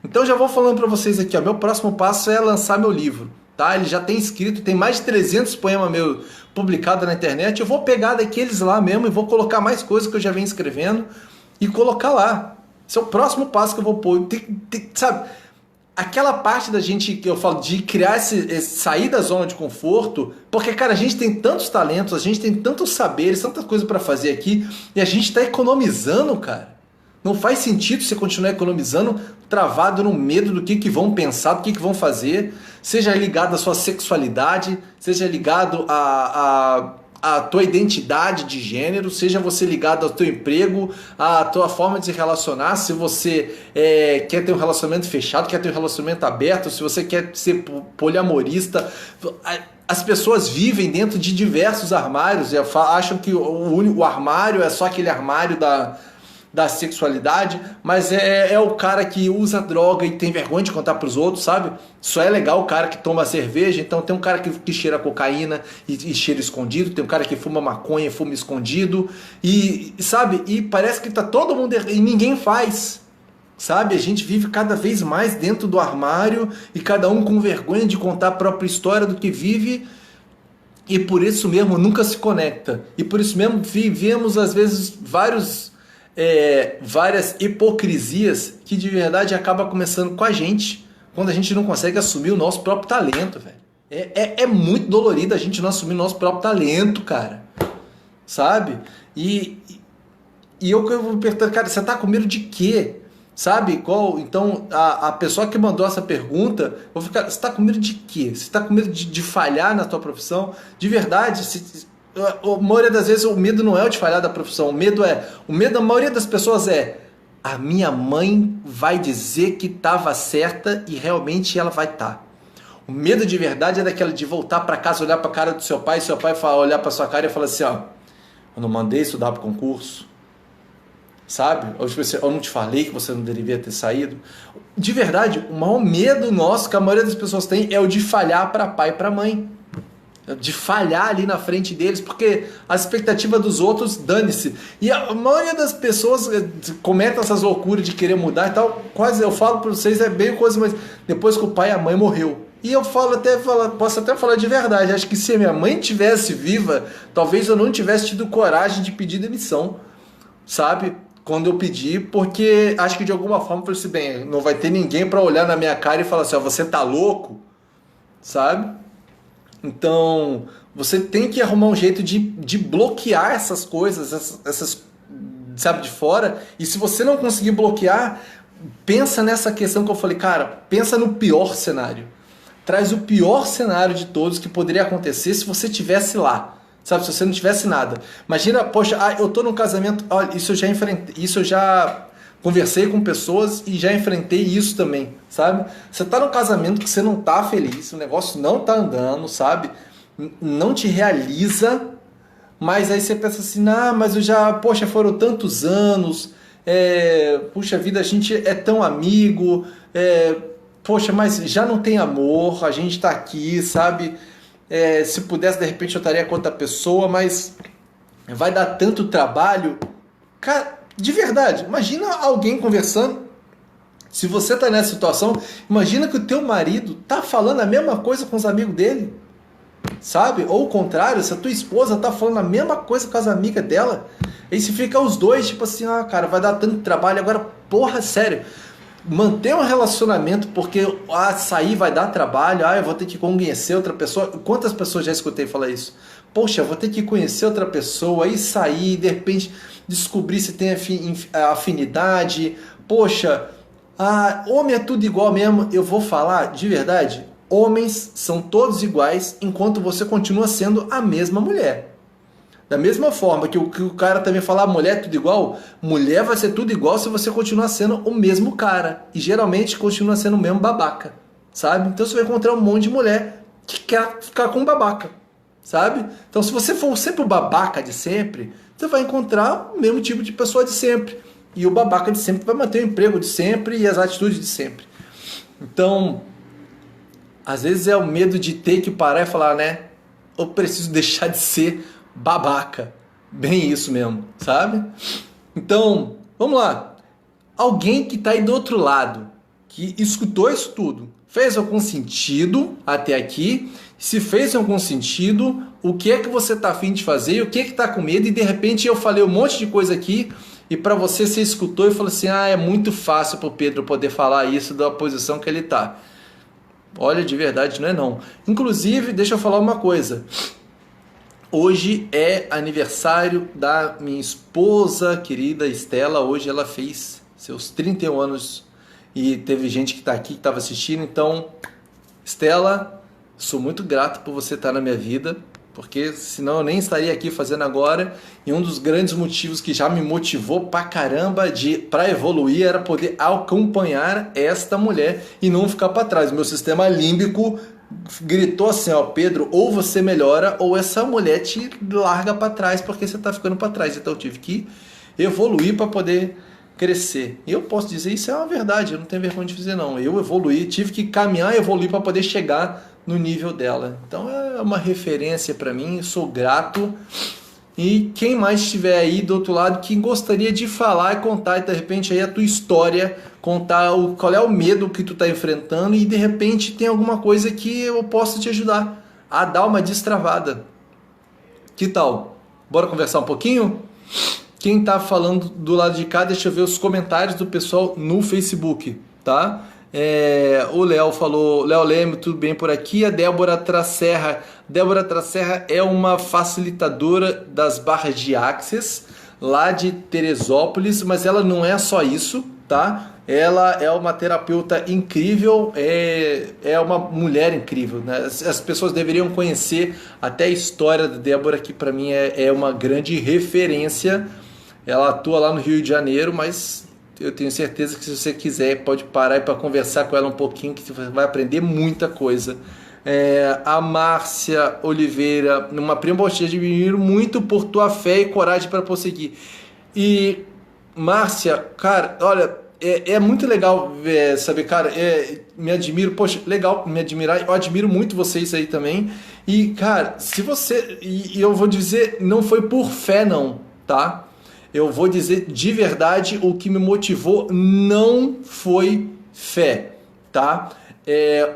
Então já vou falando para vocês aqui, meu próximo passo é lançar meu livro, tá? Ele já tem escrito, tem mais de 300 poemas meus publicados na internet, eu vou pegar daqueles lá mesmo e vou colocar mais coisas que eu já venho escrevendo e colocar lá. Esse é o próximo passo que eu vou pôr, sabe... Aquela parte da gente que eu falo de criar sair da zona de conforto, porque, cara, a gente tem tantos talentos, a gente tem tantos saberes, tantas coisas para fazer aqui, e a gente está economizando, cara. Não faz sentido você continuar economizando, travado no medo do que vão pensar, do que vão fazer, seja ligado à sua sexualidade, seja ligado a tua identidade de gênero, seja você ligado ao teu emprego, à tua forma de se relacionar, se você quer ter um relacionamento fechado, quer ter um relacionamento aberto, se você quer ser poliamorista. As pessoas vivem dentro de diversos armários e acham que o armário é só aquele armário da sexualidade, mas é o cara que usa droga e tem vergonha de contar pros outros, sabe? Só é legal o cara que toma cerveja, então tem um cara que cheira cocaína e cheira escondido, tem um cara que fuma maconha e fuma escondido, e sabe? E parece que tá todo mundo e ninguém faz, sabe? A gente vive cada vez mais dentro do armário e cada um com vergonha de contar a própria história do que vive, e por isso mesmo nunca se conecta, e por isso mesmo vivemos às vezes várias hipocrisias que de verdade acaba começando com a gente, quando a gente não consegue assumir o nosso próprio talento, velho. É muito dolorido a gente não assumir o nosso próprio talento, cara, sabe? E eu vou perguntar, cara, você tá com medo de quê? Sabe? Então, a pessoa que mandou essa pergunta, eu vou ficar, você tá com medo de quê? Você tá com medo de falhar na tua profissão? De verdade, a maioria das vezes o medo não é o de falhar da profissão, o medo da maioria das pessoas a minha mãe vai dizer que estava certa e realmente ela vai estar. O medo de verdade é daquela de voltar para casa, olhar para a cara do seu pai, e seu pai olhar para sua cara e falar assim, eu não mandei estudar para o concurso, sabe? Ou tipo assim, eu não te falei que você não deveria ter saído. De verdade, o maior medo nosso que a maioria das pessoas tem é o de falhar para pai e para mãe. De falhar ali na frente deles, porque a expectativa dos outros, dane-se. E a maioria das pessoas comete essas loucuras de querer mudar e tal, quase eu falo para vocês, é bem coisa, mas depois que o pai e a mãe morreu. E eu posso até falar de verdade, acho que se a minha mãe tivesse viva, talvez eu não tivesse tido coragem de pedir demissão, sabe? Quando eu pedi, porque acho que de alguma forma eu falei assim, bem, não vai ter ninguém para olhar na minha cara e falar assim, você tá louco? Sabe? Então, você tem que arrumar um jeito de bloquear essas coisas, essas, sabe, de fora. E se você não conseguir bloquear, pensa nessa questão que eu falei, cara, pensa no pior cenário. Traz o pior cenário de todos que poderia acontecer se você estivesse lá. Sabe, se você não tivesse nada. Imagina, poxa, eu tô num casamento, olha, isso eu já enfrentei, isso eu já conversei com pessoas e já enfrentei isso também, sabe? Você tá num casamento que você não tá feliz, o negócio não tá andando, sabe? Não te realiza, mas aí você pensa assim, mas eu já, poxa, foram tantos anos, puxa vida, a gente é tão amigo, poxa, mas já não tem amor, a gente tá aqui, sabe? Se pudesse, de repente eu estaria com outra pessoa, mas vai dar tanto trabalho. Cara, de verdade, imagina alguém conversando, se você tá nessa situação, imagina que o teu marido tá falando a mesma coisa com os amigos dele, sabe? Ou o contrário, se a tua esposa tá falando a mesma coisa com as amigas dela, Aí se fica os dois, tipo assim, ah, cara, vai dar tanto trabalho. Agora, porra, sério, manter um relacionamento porque sair vai dar trabalho, eu vou ter que conhecer outra pessoa. Quantas pessoas já escutei falar isso? Poxa, eu vou ter que conhecer outra pessoa, aí sair, de repente descobrir se tem afinidade. Poxa, homem é tudo igual mesmo. Eu vou falar de verdade, homens são todos iguais enquanto você continua sendo a mesma mulher. Da mesma forma que o cara também fala, mulher é tudo igual, mulher vai ser tudo igual se você continuar sendo o mesmo cara. E geralmente continua sendo o mesmo babaca, sabe? Então você vai encontrar um monte de mulher que quer ficar com um babaca, sabe? Então se você for sempre o babaca de sempre, você vai encontrar o mesmo tipo de pessoa de sempre. E o babaca de sempre vai manter o emprego de sempre e as atitudes de sempre. Então, às vezes é o medo de ter que parar e falar, né? Eu preciso deixar de ser babaca. Bem isso mesmo, sabe? Então, vamos lá. Alguém que está aí do outro lado, que escutou isso tudo, fez algum sentido até aqui? Se fez algum sentido, o que é que você está afim de fazer? O que é que está com medo? E de repente eu falei um monte de coisa aqui e para você escutou e falou assim, é muito fácil para o Pedro poder falar isso da posição que ele está. Olha, de verdade, não é não. Inclusive, deixa eu falar uma coisa. Hoje é aniversário da minha esposa querida Estela. Hoje ela fez seus 31 anos e teve gente que está aqui, que estava assistindo. Então, Estela, sou muito grato por você estar na minha vida, porque senão eu nem estaria aqui fazendo agora. E um dos grandes motivos que já me motivou pra caramba para evoluir era poder acompanhar esta mulher e não ficar para trás. Meu sistema límbico gritou assim, Pedro, ou você melhora ou essa mulher te larga para trás porque você tá ficando para trás. Então eu tive que evoluir para poder crescer. E eu posso dizer, isso é uma verdade, eu não tenho vergonha de dizer não. Eu evoluí, tive que caminhar e evoluir para poder chegar no nível dela. Então é uma referência para mim, sou grato. E quem mais estiver aí do outro lado que gostaria de falar e contar de repente aí a tua história, contar qual é o medo que tu está enfrentando e de repente tem alguma coisa que eu possa te ajudar a dar uma destravada. Que tal? Bora conversar um pouquinho? Quem está falando do lado de cá, deixa eu ver os comentários do pessoal no Facebook, tá? O Léo falou, Léo Leme, tudo bem por aqui? A Débora Tracerra é uma facilitadora das barras de Access lá de Teresópolis, mas ela não é só isso, tá? Ela é uma terapeuta incrível, é uma mulher incrível, né? As pessoas deveriam conhecer até a história da Débora, que para mim é uma grande referência. Ela atua lá no Rio de Janeiro, mas eu tenho certeza que se você quiser pode parar para conversar com ela um pouquinho, que você vai aprender muita coisa. A Márcia Oliveira, uma prima, eu te admiro muito por tua fé e coragem para prosseguir. E Márcia, cara, olha, é muito legal saber, cara, me admiro, poxa, legal me admirar, eu admiro muito vocês aí também. E, cara, se você, e eu vou dizer, não foi por fé não, tá? Eu vou dizer de verdade, o que me motivou não foi fé, tá?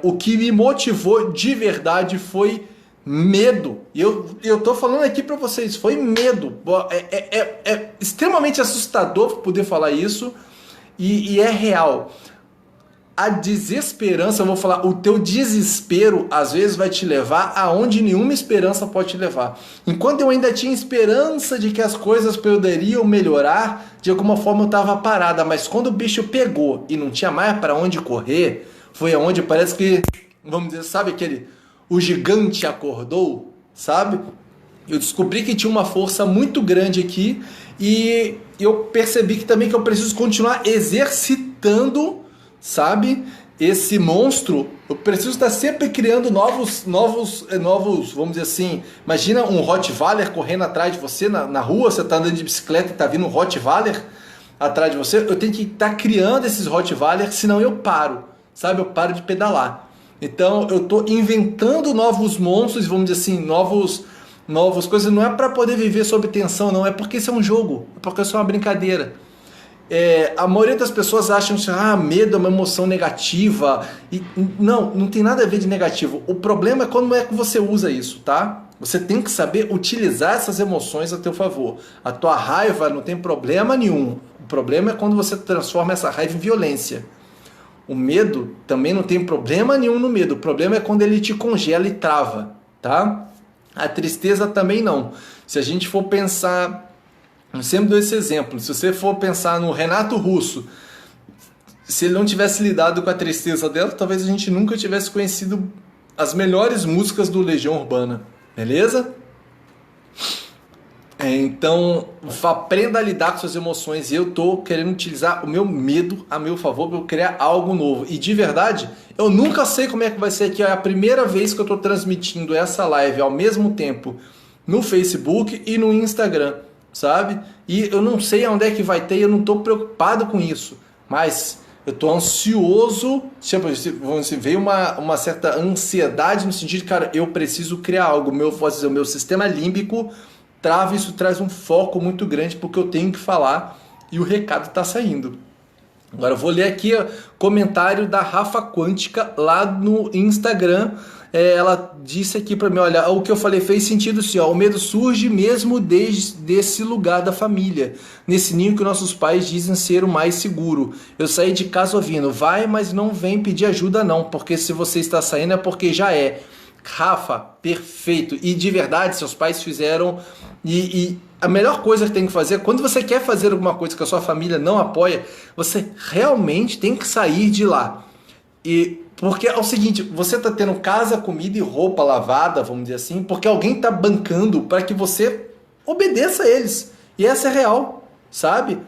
O que me motivou de verdade foi medo. Eu tô falando aqui para vocês, foi medo. É extremamente assustador poder falar isso e é real. A desesperança, eu vou falar, o teu desespero às vezes vai te levar aonde nenhuma esperança pode te levar. Enquanto eu ainda tinha esperança de que as coisas poderiam melhorar, de alguma forma eu estava parada, mas quando o bicho pegou e não tinha mais para onde correr, foi aonde parece que, vamos dizer, sabe o gigante acordou, sabe? Eu descobri que tinha uma força muito grande aqui e eu percebi que também que eu preciso continuar exercitando, sabe, esse monstro. Eu preciso estar sempre criando novos, vamos dizer assim, imagina um Rottweiler correndo atrás de você na rua, você está andando de bicicleta e está vindo um Rottweiler atrás de você, eu tenho que estar criando esses Rottweiler, senão eu paro, sabe, eu paro de pedalar. Então eu estou inventando novos monstros, vamos dizer assim, novas coisas, não é para poder viver sob tensão, não, é porque isso é um jogo, é porque isso é uma brincadeira. A maioria das pessoas acham que medo é uma emoção negativa. E não tem nada a ver de negativo. O problema é quando é que você usa isso, tá? Você tem que saber utilizar essas emoções a teu favor. A tua raiva não tem problema nenhum. O problema é quando você transforma essa raiva em violência. O medo também não tem problema nenhum no medo. O problema é quando ele te congela e trava, tá? A tristeza também não. Se a gente for pensar, eu sempre dou esse exemplo, se você for pensar no Renato Russo, se ele não tivesse lidado com a tristeza dela, talvez a gente nunca tivesse conhecido as melhores músicas do Legião Urbana. Beleza? Então, aprenda a lidar com suas emoções. E eu tô querendo utilizar o meu medo a meu favor para eu criar algo novo. E de verdade, eu nunca sei como é que vai ser aqui. É a primeira vez que eu tô transmitindo essa live ao mesmo tempo no Facebook e no Instagram, sabe? E eu não sei onde é que vai ter, eu não tô preocupado com isso. Mas eu tô ansioso, veio uma certa ansiedade no sentido de, cara, eu preciso criar algo. O meu sistema límbico trava, isso traz um foco muito grande porque eu tenho que falar e o recado está saindo. Agora eu vou ler aqui o comentário da Rafa Quântica lá no Instagram. Ela disse aqui para mim, olha, o que eu falei fez sentido sim, ó, o medo surge mesmo desde esse lugar da família, nesse ninho que nossos pais dizem ser o mais seguro. Eu saí de casa ouvindo, vai, mas não vem pedir ajuda não, porque se você está saindo é porque já é. Rafa, perfeito. E de verdade, seus pais fizeram. E a melhor coisa que tem que fazer, quando você quer fazer alguma coisa que a sua família não apoia, você realmente tem que sair de lá. Porque é o seguinte, você está tendo casa, comida e roupa lavada, vamos dizer assim, porque alguém está bancando para que você obedeça a eles. E essa é real, sabe?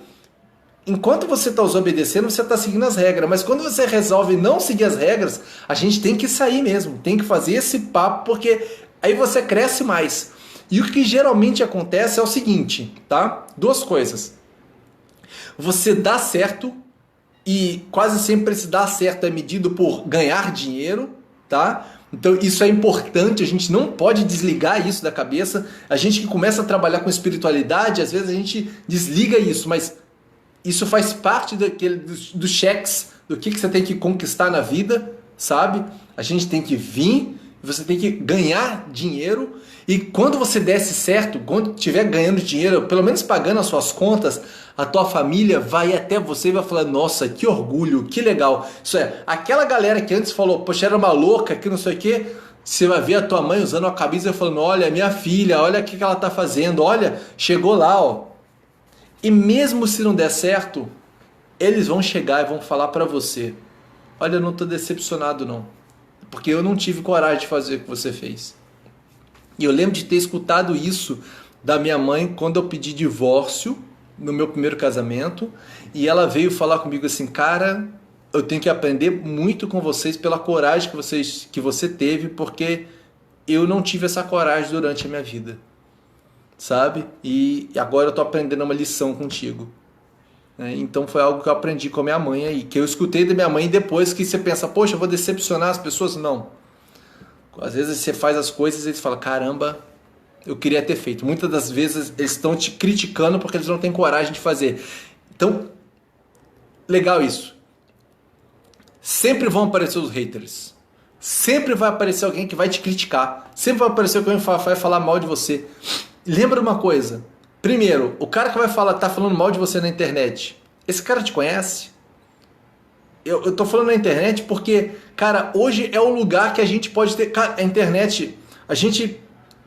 Enquanto você está os obedecendo, você está seguindo as regras. Mas quando você resolve não seguir as regras, a gente tem que sair mesmo. Tem que fazer esse papo, porque aí você cresce mais. E o que geralmente acontece é o seguinte, tá? Duas coisas. Você dá certo, e quase sempre esse dar certo é medido por ganhar dinheiro, tá? Então isso é importante, a gente não pode desligar isso da cabeça. A gente que começa a trabalhar com espiritualidade, às vezes a gente desliga isso, mas isso faz parte dos cheques, do que você tem que conquistar na vida, sabe? A gente tem que vir, você tem que ganhar dinheiro, e quando você desse certo, quando estiver ganhando dinheiro, pelo menos pagando as suas contas, a tua família vai até você e vai falar, nossa, que orgulho, que legal. Isso é, aquela galera que antes falou, poxa, era uma louca, que não sei o quê, você vai ver a tua mãe usando a camisa e falando, olha, minha filha, olha o que ela está fazendo, olha, chegou lá, ó. E mesmo se não der certo, eles vão chegar e vão falar para você, olha, eu não estou decepcionado não, porque eu não tive coragem de fazer o que você fez. E eu lembro de ter escutado isso da minha mãe quando eu pedi divórcio no meu primeiro casamento, e ela veio falar comigo assim, cara, eu tenho que aprender muito com vocês pela coragem que você teve, porque eu não tive essa coragem durante a minha vida, sabe? E agora eu tô aprendendo uma lição contigo. Então foi algo que eu aprendi com a minha mãe aí, que eu escutei da minha mãe, e depois que você pensa, poxa, eu vou decepcionar as pessoas? Não. Às vezes você faz as coisas e eles falam, caramba, eu queria ter feito. Muitas das vezes eles estão te criticando porque eles não têm coragem de fazer. Então, legal isso. Sempre vão aparecer os haters. Sempre vai aparecer alguém que vai te criticar. Sempre vai aparecer alguém que vai falar mal de você. Lembra uma coisa. Primeiro, o cara que vai falar, tá falando mal de você na internet, esse cara te conhece? Eu tô falando na internet porque, cara, hoje é o lugar que a gente pode ter... Cara, a internet, a gente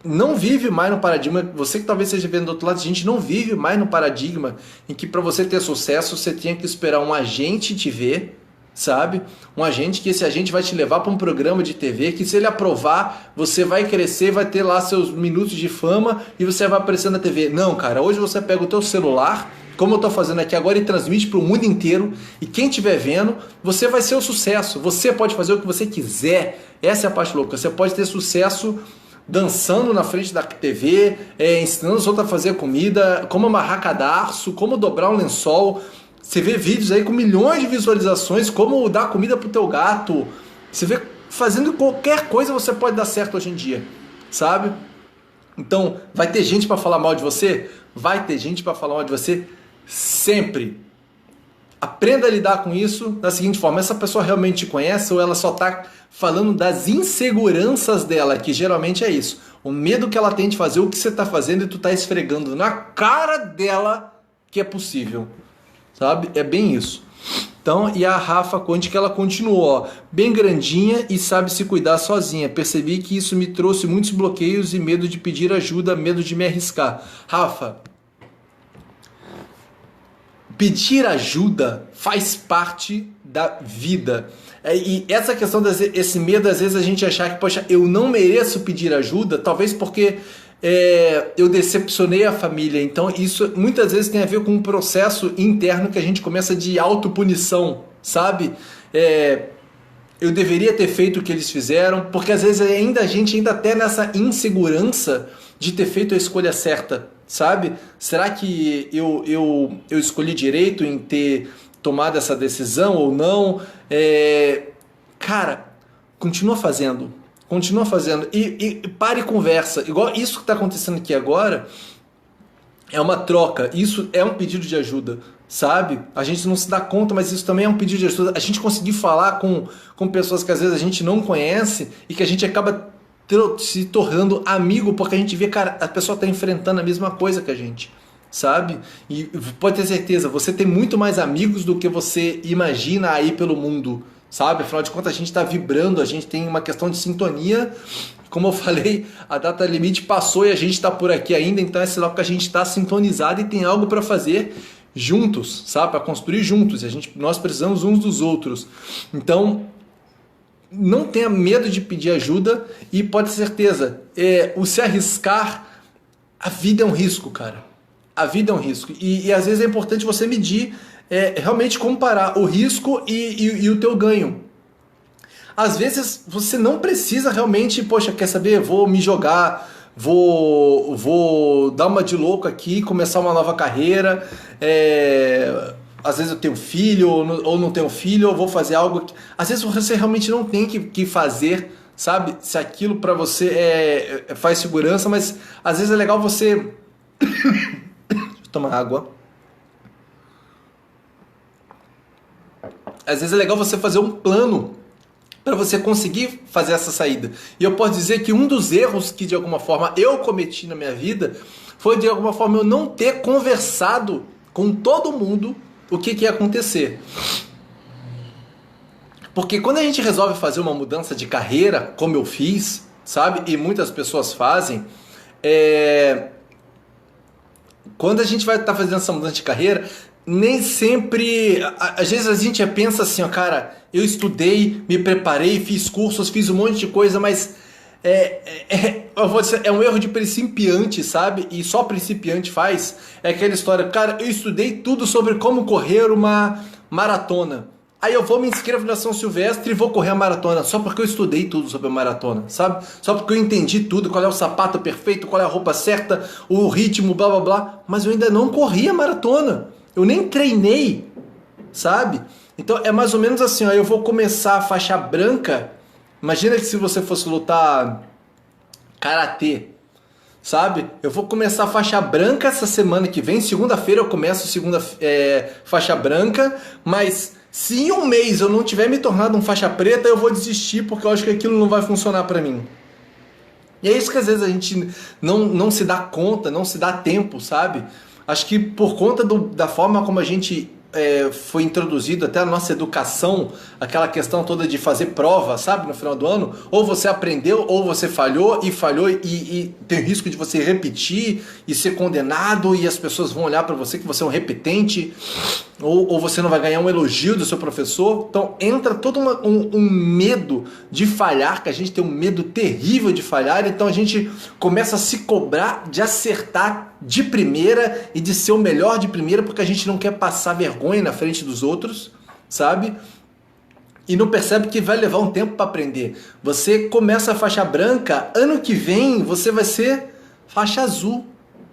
não vive mais no paradigma, você que talvez esteja vendo do outro lado, a gente não vive mais no paradigma em que para você ter sucesso, você tinha que esperar um agente te ver, sabe? Um agente, que esse agente vai te levar para um programa de TV, que se ele aprovar, você vai crescer, vai ter lá seus minutos de fama e você vai aparecer na TV. Não, cara, hoje você pega o teu celular, como eu estou fazendo aqui agora, e transmite para o mundo inteiro, e quem estiver vendo, você vai ser o sucesso. Você pode fazer o que você quiser. Essa é a parte louca. Você pode ter sucesso dançando na frente da TV, ensinando os outros a fazer comida, como amarrar cadarço, como dobrar um lençol. Você vê vídeos aí com milhões de visualizações, como dar comida pro teu gato. Você vê fazendo qualquer coisa, você pode dar certo hoje em dia, sabe? Então, vai ter gente para falar mal de você? Vai ter gente para falar mal de você sempre. Aprenda a lidar com isso da seguinte forma: essa pessoa realmente te conhece ou ela só está falando das inseguranças dela, que geralmente é isso. O medo que ela tem de fazer o que você está fazendo e tu tá esfregando na cara dela que é possível, sabe? É bem isso. Então, e a Rafa Conte que ela continuou, ó, bem grandinha e sabe se cuidar sozinha. Percebi que isso me trouxe muitos bloqueios e medo de pedir ajuda, medo de me arriscar. Rafa, pedir ajuda faz parte da vida. E essa questão desse medo, às vezes a gente achar que, poxa, eu não mereço pedir ajuda, talvez porque eu decepcionei a família. Então isso muitas vezes tem a ver com um processo interno que a gente começa de autopunição, sabe? Eu deveria ter feito o que eles fizeram, porque às vezes a gente ainda tem nessa insegurança de ter feito a escolha certa, sabe? Será que eu escolhi direito em ter tomado essa decisão ou não? Cara, continua fazendo. Continua fazendo. E pare e conversa. Igual isso que está acontecendo aqui agora é uma troca. Isso é um pedido de ajuda, sabe? A gente não se dá conta, mas isso também é um pedido de ajuda. A gente conseguir falar com pessoas que às vezes a gente não conhece e que a gente acaba se tornando amigo porque a gente vê, cara, a pessoa está enfrentando a mesma coisa que a gente, sabe? E pode ter certeza, você tem muito mais amigos do que você imagina aí pelo mundo, sabe? Afinal de contas, a gente está vibrando, a gente tem uma questão de sintonia. Como eu falei, a data limite passou e a gente está por aqui ainda, então é sinal que a gente está sintonizado e tem algo para fazer juntos, sabe? Para construir juntos. Nós precisamos uns dos outros. Então, não tenha medo de pedir ajuda e pode ter certeza, o se arriscar, a vida é um risco, cara. A vida é um risco. E às vezes é importante você medir, realmente comparar o risco e o teu ganho. Às vezes você não precisa realmente, poxa, quer saber? Vou me jogar, vou dar uma de louco aqui, começar uma nova carreira. Às vezes eu tenho filho ou não tenho filho, ou vou fazer algo que... Às vezes você realmente não tem que fazer, sabe? Se aquilo para você faz segurança, mas às vezes é legal você... Deixa eu tomar água. Às vezes é legal você fazer um plano para você conseguir fazer essa saída. E eu posso dizer que um dos erros que de alguma forma eu cometi na minha vida foi de alguma forma eu não ter conversado com todo mundo o que ia acontecer. Porque quando a gente resolve fazer uma mudança de carreira, como eu fiz, sabe? E muitas pessoas fazem, quando a gente vai estar fazendo essa mudança de carreira, nem sempre... Às vezes a gente pensa assim, ó, cara, eu estudei, me preparei, fiz cursos, fiz um monte de coisa, mas eu vou dizer, é um erro de principiante, sabe? E só principiante faz. É aquela história, cara, eu estudei tudo sobre como correr uma maratona. Aí eu vou me inscrevo na São Silvestre e vou correr a maratona, só porque eu estudei tudo sobre a maratona, sabe? Só porque eu entendi tudo, qual é o sapato perfeito, qual é a roupa certa, o ritmo, blá blá blá. Mas eu ainda não corri a maratona. Eu nem treinei, sabe? Então é mais ou menos assim, ó, eu vou começar a faixa branca. Imagina que se você fosse lutar karatê, sabe? Eu vou começar a faixa branca essa semana que vem, segunda-feira eu começo faixa branca, mas se em um mês eu não tiver me tornado um faixa preta, eu vou desistir porque eu acho que aquilo não vai funcionar pra mim. E é isso que às vezes a gente não se dá conta, não se dá tempo, sabe? Acho que por conta da forma como a gente foi introduzido até a nossa educação, aquela questão toda de fazer prova, sabe, no final do ano, ou você aprendeu, ou você falhou e tem o risco de você repetir e ser condenado e as pessoas vão olhar para você que você é um repetente, ou você não vai ganhar um elogio do seu professor. Então entra todo um medo de falhar, que a gente tem um medo terrível de falhar, então a gente começa a se cobrar de acertar de primeira e de ser o melhor de primeira, porque a gente não quer passar vergonha na frente dos outros, sabe? E não percebe que vai levar um tempo para aprender. Você começa a faixa branca, ano que vem você vai ser faixa azul.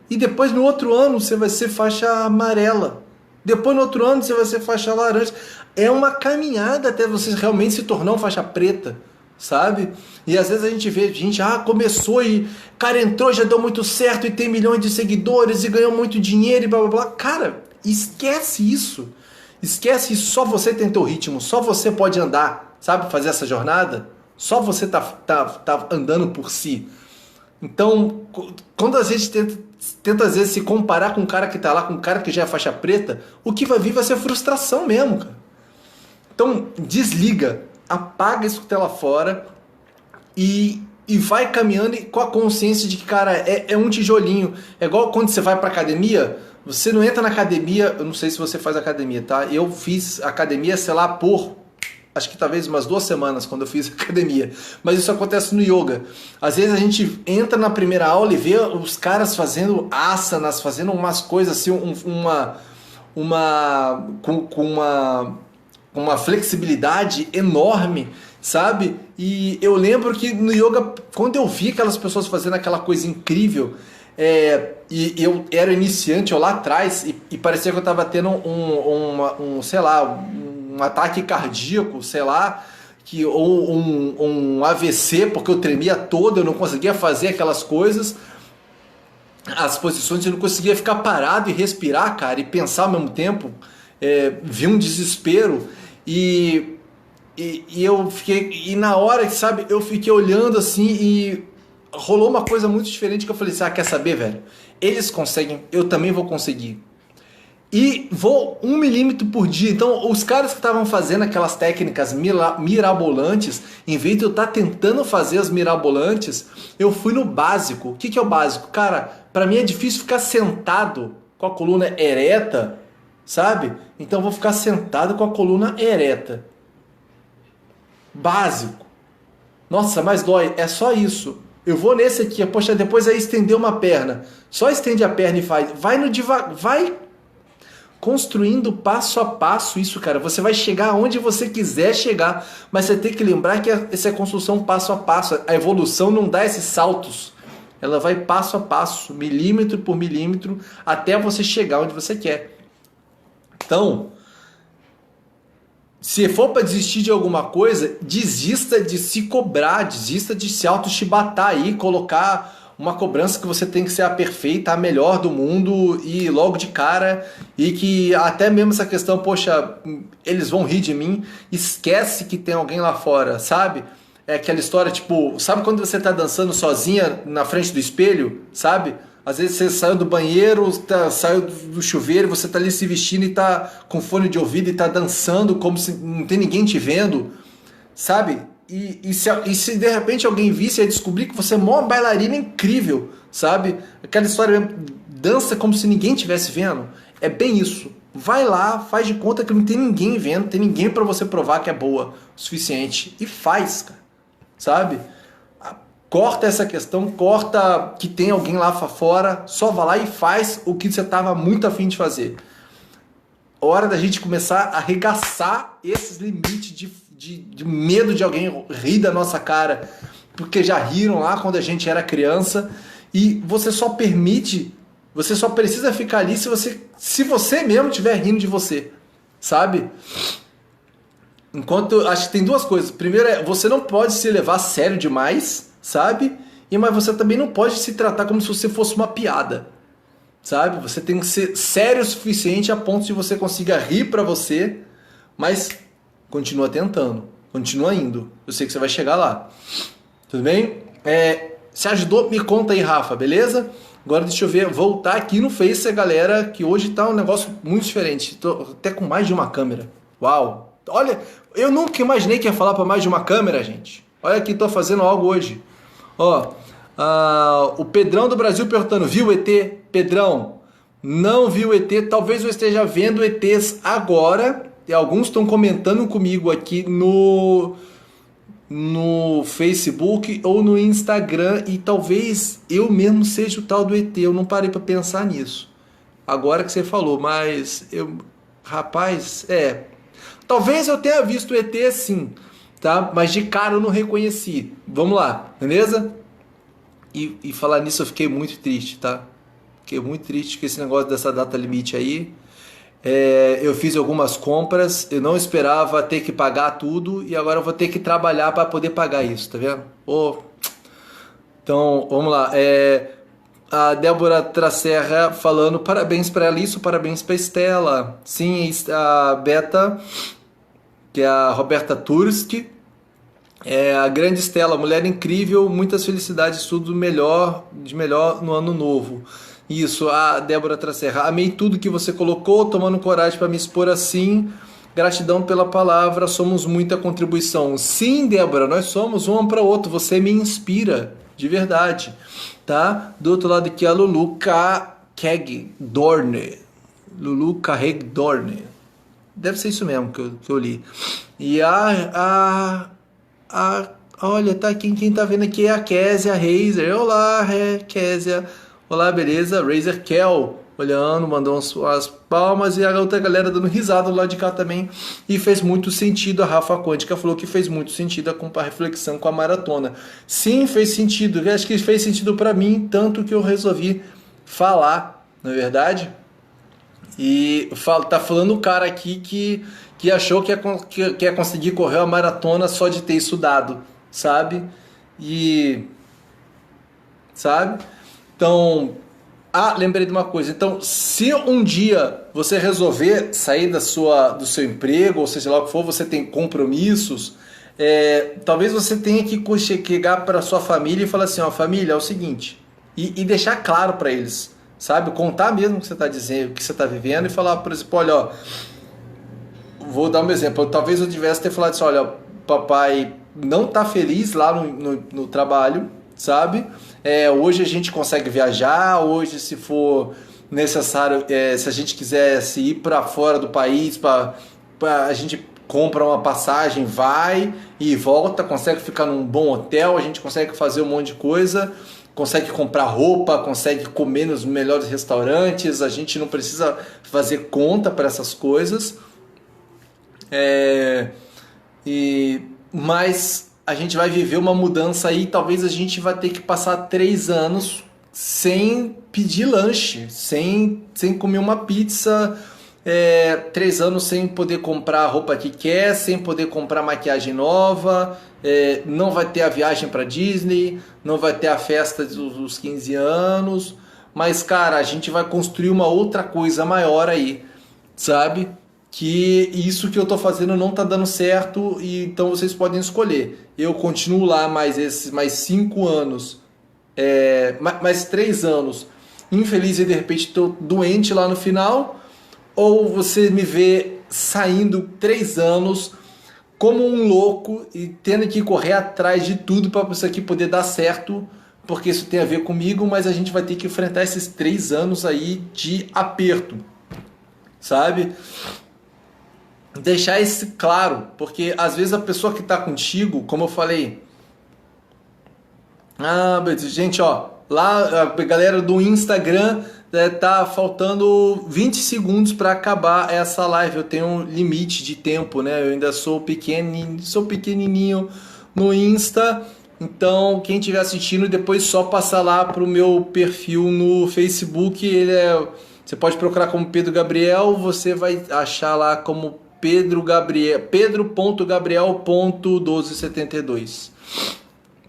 E depois no outro ano você vai ser faixa amarela. Depois no outro ano você vai ser faixa laranja. É uma caminhada até você realmente se tornar um faixa preta, sabe? E às vezes a gente vê gente, começou e cara entrou, já deu muito certo e tem milhões de seguidores e ganhou muito dinheiro e blá blá blá. Cara, esquece isso. Esquece isso, só você tem teu ritmo, só você pode andar, sabe? Fazer essa jornada, só você tá andando por si. Então, quando a gente tenta às vezes se comparar com o cara que tá lá, com o cara que já é faixa preta, o que vai vir vai ser frustração mesmo, cara. Então, desliga, apaga isso que tá lá fora e vai caminhando com a consciência de que, cara, é um tijolinho. É igual quando você vai pra academia, você não entra na academia, eu não sei se você faz academia, tá? Eu fiz academia, sei lá, acho que talvez umas 2 semanas quando eu fiz academia. Mas isso acontece no yoga. Às vezes a gente entra na primeira aula e vê os caras fazendo asanas, fazendo umas coisas assim, com uma flexibilidade enorme, sabe? E eu lembro que no yoga, quando eu vi aquelas pessoas fazendo aquela coisa incrível, e eu era iniciante eu lá atrás e parecia que eu estava tendo sei lá, um ataque cardíaco, sei lá, ou um AVC, porque eu tremia todo, eu não conseguia fazer aquelas coisas, as posições, eu não conseguia ficar parado e respirar, cara, e pensar ao mesmo tempo, vi um desespero e eu fiquei, e na hora, sabe, eu fiquei olhando assim e rolou uma coisa muito diferente que eu falei assim, quer saber, velho? Eles conseguem, eu também vou conseguir. E vou 1 milímetro por dia. Então, os caras que estavam fazendo aquelas técnicas mirabolantes, em vez de eu estar tentando fazer as mirabolantes, eu fui no básico. O que é o básico? Cara, pra mim é difícil ficar sentado com a coluna ereta, sabe? Então, eu vou ficar sentado com a coluna ereta. Básico. Nossa, mas dói. É só isso. Eu vou nesse aqui. Poxa, depois é estender uma perna. Só estende a perna e faz. Vai no devagar. Vai construindo passo a passo isso, cara. Você vai chegar onde você quiser chegar, mas você tem que lembrar que essa é construção passo a passo. A evolução não dá esses saltos. Ela vai passo a passo, milímetro por milímetro, até você chegar onde você quer. Então, se for para desistir de alguma coisa, desista de se cobrar, desista de se auto-chibatar aí, colocar uma cobrança que você tem que ser a perfeita, a melhor do mundo e logo de cara, e que até mesmo essa questão, poxa, eles vão rir de mim, esquece que tem alguém lá fora, sabe? É aquela história, tipo, sabe quando você tá dançando sozinha na frente do espelho, sabe? Às vezes você saiu do banheiro, saiu do chuveiro, você tá ali se vestindo e tá com fone de ouvido e tá dançando como se não tem ninguém te vendo, sabe? E se de repente alguém visse e descobrir que você é uma bailarina incrível, sabe? Aquela história mesmo, dança como se ninguém estivesse vendo. É bem isso. Vai lá, faz de conta que não tem ninguém vendo, não tem ninguém para você provar que é boa o suficiente. E faz, cara. Sabe? Corta essa questão, corta que tem alguém lá fora, só vai lá e faz o que você estava muito afim de fazer. Hora da gente começar a arregaçar esses limites de medo de alguém rir da nossa cara, porque já riram lá quando a gente era criança, e você só precisa ficar ali se você mesmo estiver rindo de você, sabe? Enquanto, acho que tem 2 coisas. Primeiro você não pode se levar a sério demais, sabe? Mas você também não pode se tratar como se você fosse uma piada, sabe? Você tem que ser sério o suficiente a ponto de você consiga rir pra você, mas continua tentando, continua indo. Eu sei que você vai chegar lá. Tudo bem? Se ajudou, me conta aí, Rafa, beleza? Agora deixa eu ver, voltar aqui no Face, galera, que hoje tá um negócio muito diferente. Tô até com mais de uma câmera. Uau! Olha, eu nunca imaginei que ia falar para mais de uma câmera, gente. Olha aqui, tô fazendo algo hoje. Ó, o Pedrão do Brasil perguntando, viu o ET? Pedrão, não viu o ET, talvez eu esteja vendo ETs agora, e alguns estão comentando comigo aqui no Facebook ou no Instagram, e talvez eu mesmo seja o tal do ET, eu não parei para pensar nisso. Agora que você falou, mas rapaz, talvez eu tenha visto o ET sim, tá? Mas de cara eu não reconheci. Vamos lá, beleza? E falar nisso eu fiquei muito triste, tá? Fiquei muito triste com esse negócio dessa data limite aí. Eu fiz algumas compras, eu não esperava ter que pagar tudo e agora eu vou ter que trabalhar para poder pagar isso, tá vendo? Então, vamos lá. A Débora Tracerra falando, parabéns para ela, isso, parabéns para Estela. Sim, a Beta, que é a Roberta Turski, A grande Estela, mulher incrível, muitas felicidades, tudo melhor, de melhor no ano novo. Isso, a Débora Tracerra, amei tudo que você colocou, tomando coragem para me expor assim. Gratidão pela palavra, somos muita contribuição. Sim, Débora, nós somos um para o outro, você me inspira, de verdade. Tá? Do outro lado aqui, a Lulu Kegdorne. Lulu Kegdorne. Deve ser isso mesmo que eu li. E olha, tá aqui, quem tá vendo aqui é a Késia Reiser. Olá, Késia. Olá, beleza? Razer Kel, olhando, mandou as palmas e a outra galera dando risada do lado de cá também. E fez muito sentido, a Rafa Quântica falou que fez muito sentido a reflexão com a maratona. Sim, fez sentido. Eu acho que fez sentido para mim, tanto que eu resolvi falar, não é verdade? E tá falando o cara aqui que achou que ia conseguir correr a maratona só de ter estudado, sabe? Sabe? Então, lembrei de uma coisa. Então, se um dia você resolver sair do seu emprego, ou seja lá o que for, você tem compromissos, talvez você tenha que chegar para sua família e falar assim, ó, família, é o seguinte, e deixar claro para eles, sabe? Contar mesmo o que você está dizendo, o que você está vivendo e falar, por exemplo, olha, ó, vou dar um exemplo, talvez eu tivesse ter falado assim, olha, papai não está feliz lá no trabalho, sabe? Hoje a gente consegue viajar, hoje se for necessário, se a gente quisesse ir para fora do país, a gente compra uma passagem, vai e volta, consegue ficar num bom hotel, a gente consegue fazer um monte de coisa, consegue comprar roupa, consegue comer nos melhores restaurantes, a gente não precisa fazer conta para essas coisas. Mas a gente vai viver uma mudança aí, talvez a gente vai ter que passar 3 anos sem pedir lanche, sem comer uma pizza, 3 anos sem poder comprar a roupa que quer, sem poder comprar maquiagem nova, não vai ter a viagem para Disney, não vai ter a festa dos 15 anos, mas cara, a gente vai construir uma outra coisa maior aí, sabe? Que isso que eu tô fazendo não tá dando certo, e então vocês podem escolher. Eu continuo lá mais 5 anos, mais 3 anos, infeliz e de repente tô doente lá no final, ou você me vê saindo 3 anos como um louco e tendo que correr atrás de tudo para isso aqui poder dar certo, porque isso tem a ver comigo, mas a gente vai ter que enfrentar esses 3 anos aí de aperto, sabe? Deixar isso claro, porque às vezes a pessoa que está contigo, como eu falei, gente, ó, lá a galera do Instagram tá faltando 20 segundos para acabar essa live. Eu tenho um limite de tempo, né? Eu ainda sou pequenininho no Insta. Então, quem estiver assistindo, depois só passar lá pro meu perfil no Facebook. Você pode procurar como Pedro Gabriel, você vai achar lá como pedro.gabriel.1272.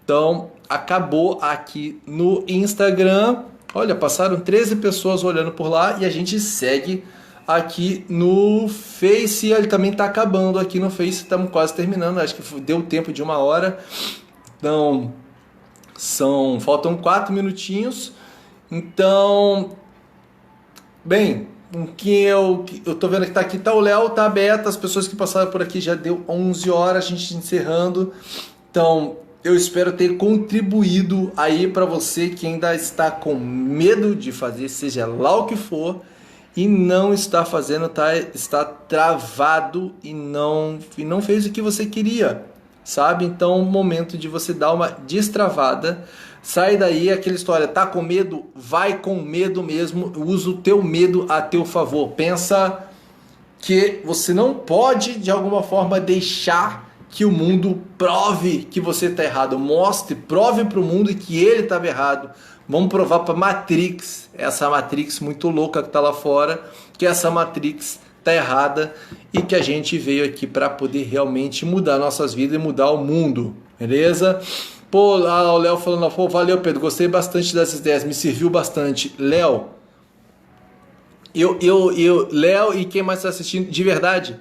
Então, acabou aqui no Instagram. Olha, passaram 13 pessoas olhando por lá e a gente segue aqui no Face. Ele também está acabando aqui no Face, estamos quase terminando. Acho que deu tempo de 1 hora. Então, faltam 4 minutinhos. Então, bem, o que eu tô vendo que tá aqui, tá o Léo, tá a Beta, as pessoas que passaram por aqui, já deu 11 horas, a gente encerrando. Então, eu espero ter contribuído aí para você que ainda está com medo de fazer, seja lá o que for, e não está fazendo, está travado e não fez o que você queria, sabe? Então, momento de você dar uma destravada. Sai daí, aquela história, tá com medo? Vai com medo mesmo, usa o teu medo a teu favor. Pensa que você não pode, de alguma forma, deixar que o mundo prove que você está errado. Prove para o mundo que ele estava errado. Vamos provar para Matrix, essa Matrix muito louca que está lá fora, que essa Matrix está errada e que a gente veio aqui para poder realmente mudar nossas vidas e mudar o mundo, beleza? Pô, o Léo falando, pô, valeu Pedro, gostei bastante dessas ideias, me serviu bastante. Léo, Léo e quem mais está assistindo, de verdade,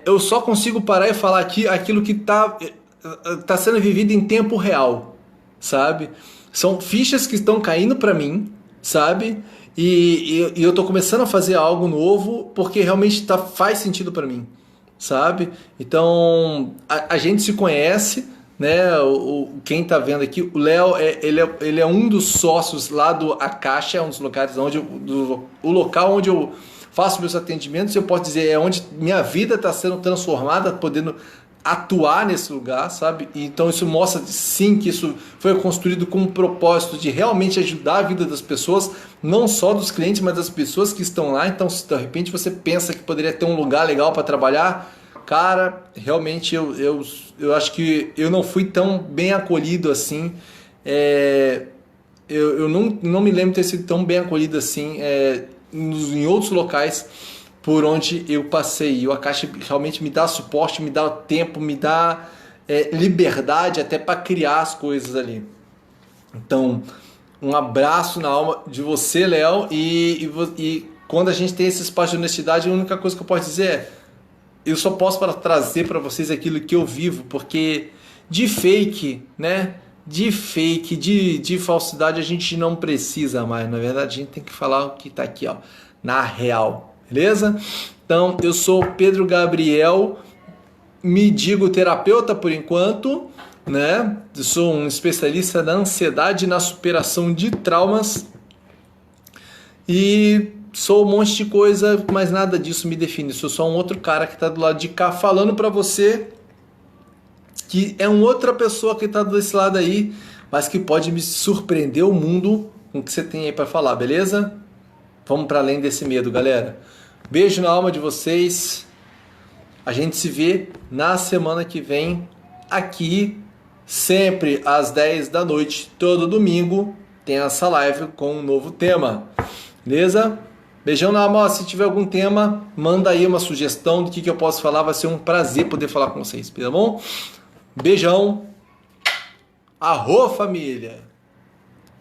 eu só consigo parar e falar aqui aquilo que tá... tá sendo vivido em tempo real, sabe? São fichas que estão caindo para mim, sabe? E eu tô começando a fazer algo novo porque realmente faz sentido para mim, sabe? Então a gente se conhece, né? Quem tá vendo aqui, o Léo ele é um dos sócios lá do A Caixa, é um dos locais o local onde eu faço meus atendimentos. Eu posso dizer, é onde minha vida está sendo transformada, podendo atuar nesse lugar, sabe? Então isso mostra sim que isso foi construído com um propósito de realmente ajudar a vida das pessoas, não só dos clientes, mas das pessoas que estão lá. Então, se de repente você pensa que poderia ter um lugar legal para trabalhar, cara, realmente eu acho que eu não fui tão bem acolhido assim. Eu não me lembro de ter sido tão bem acolhido assim em outros locais por onde eu passei. E o A Caixa realmente me dá suporte, me dá tempo, me dá liberdade até para criar as coisas ali. Então, um abraço na alma de você, Léo, e quando a gente tem esse espaço de honestidade, a única coisa que eu posso dizer é: eu só posso trazer para vocês aquilo que eu vivo, porque de fake, né? De fake, de falsidade a gente não precisa mais. Na verdade, a gente tem que falar o que está aqui, ó, na real, beleza? Então, eu sou Pedro Gabriel, me digo terapeuta por enquanto, né? Eu sou um especialista na ansiedade e na superação de traumas e sou um monte de coisa, mas nada disso me define. Sou só um outro cara que está do lado de cá falando para você, que é uma outra pessoa que está desse lado aí, mas que pode me surpreender o mundo com o que você tem aí para falar, beleza? Vamos para além desse medo, galera. Beijo na alma de vocês. A gente se vê na semana que vem, aqui, sempre às 10 da noite, todo domingo, tem essa live com um novo tema, beleza? Beijão na alma. Se tiver algum tema, manda aí uma sugestão do que eu posso falar, vai ser um prazer poder falar com vocês, tá bom? Beijão. Arro, família!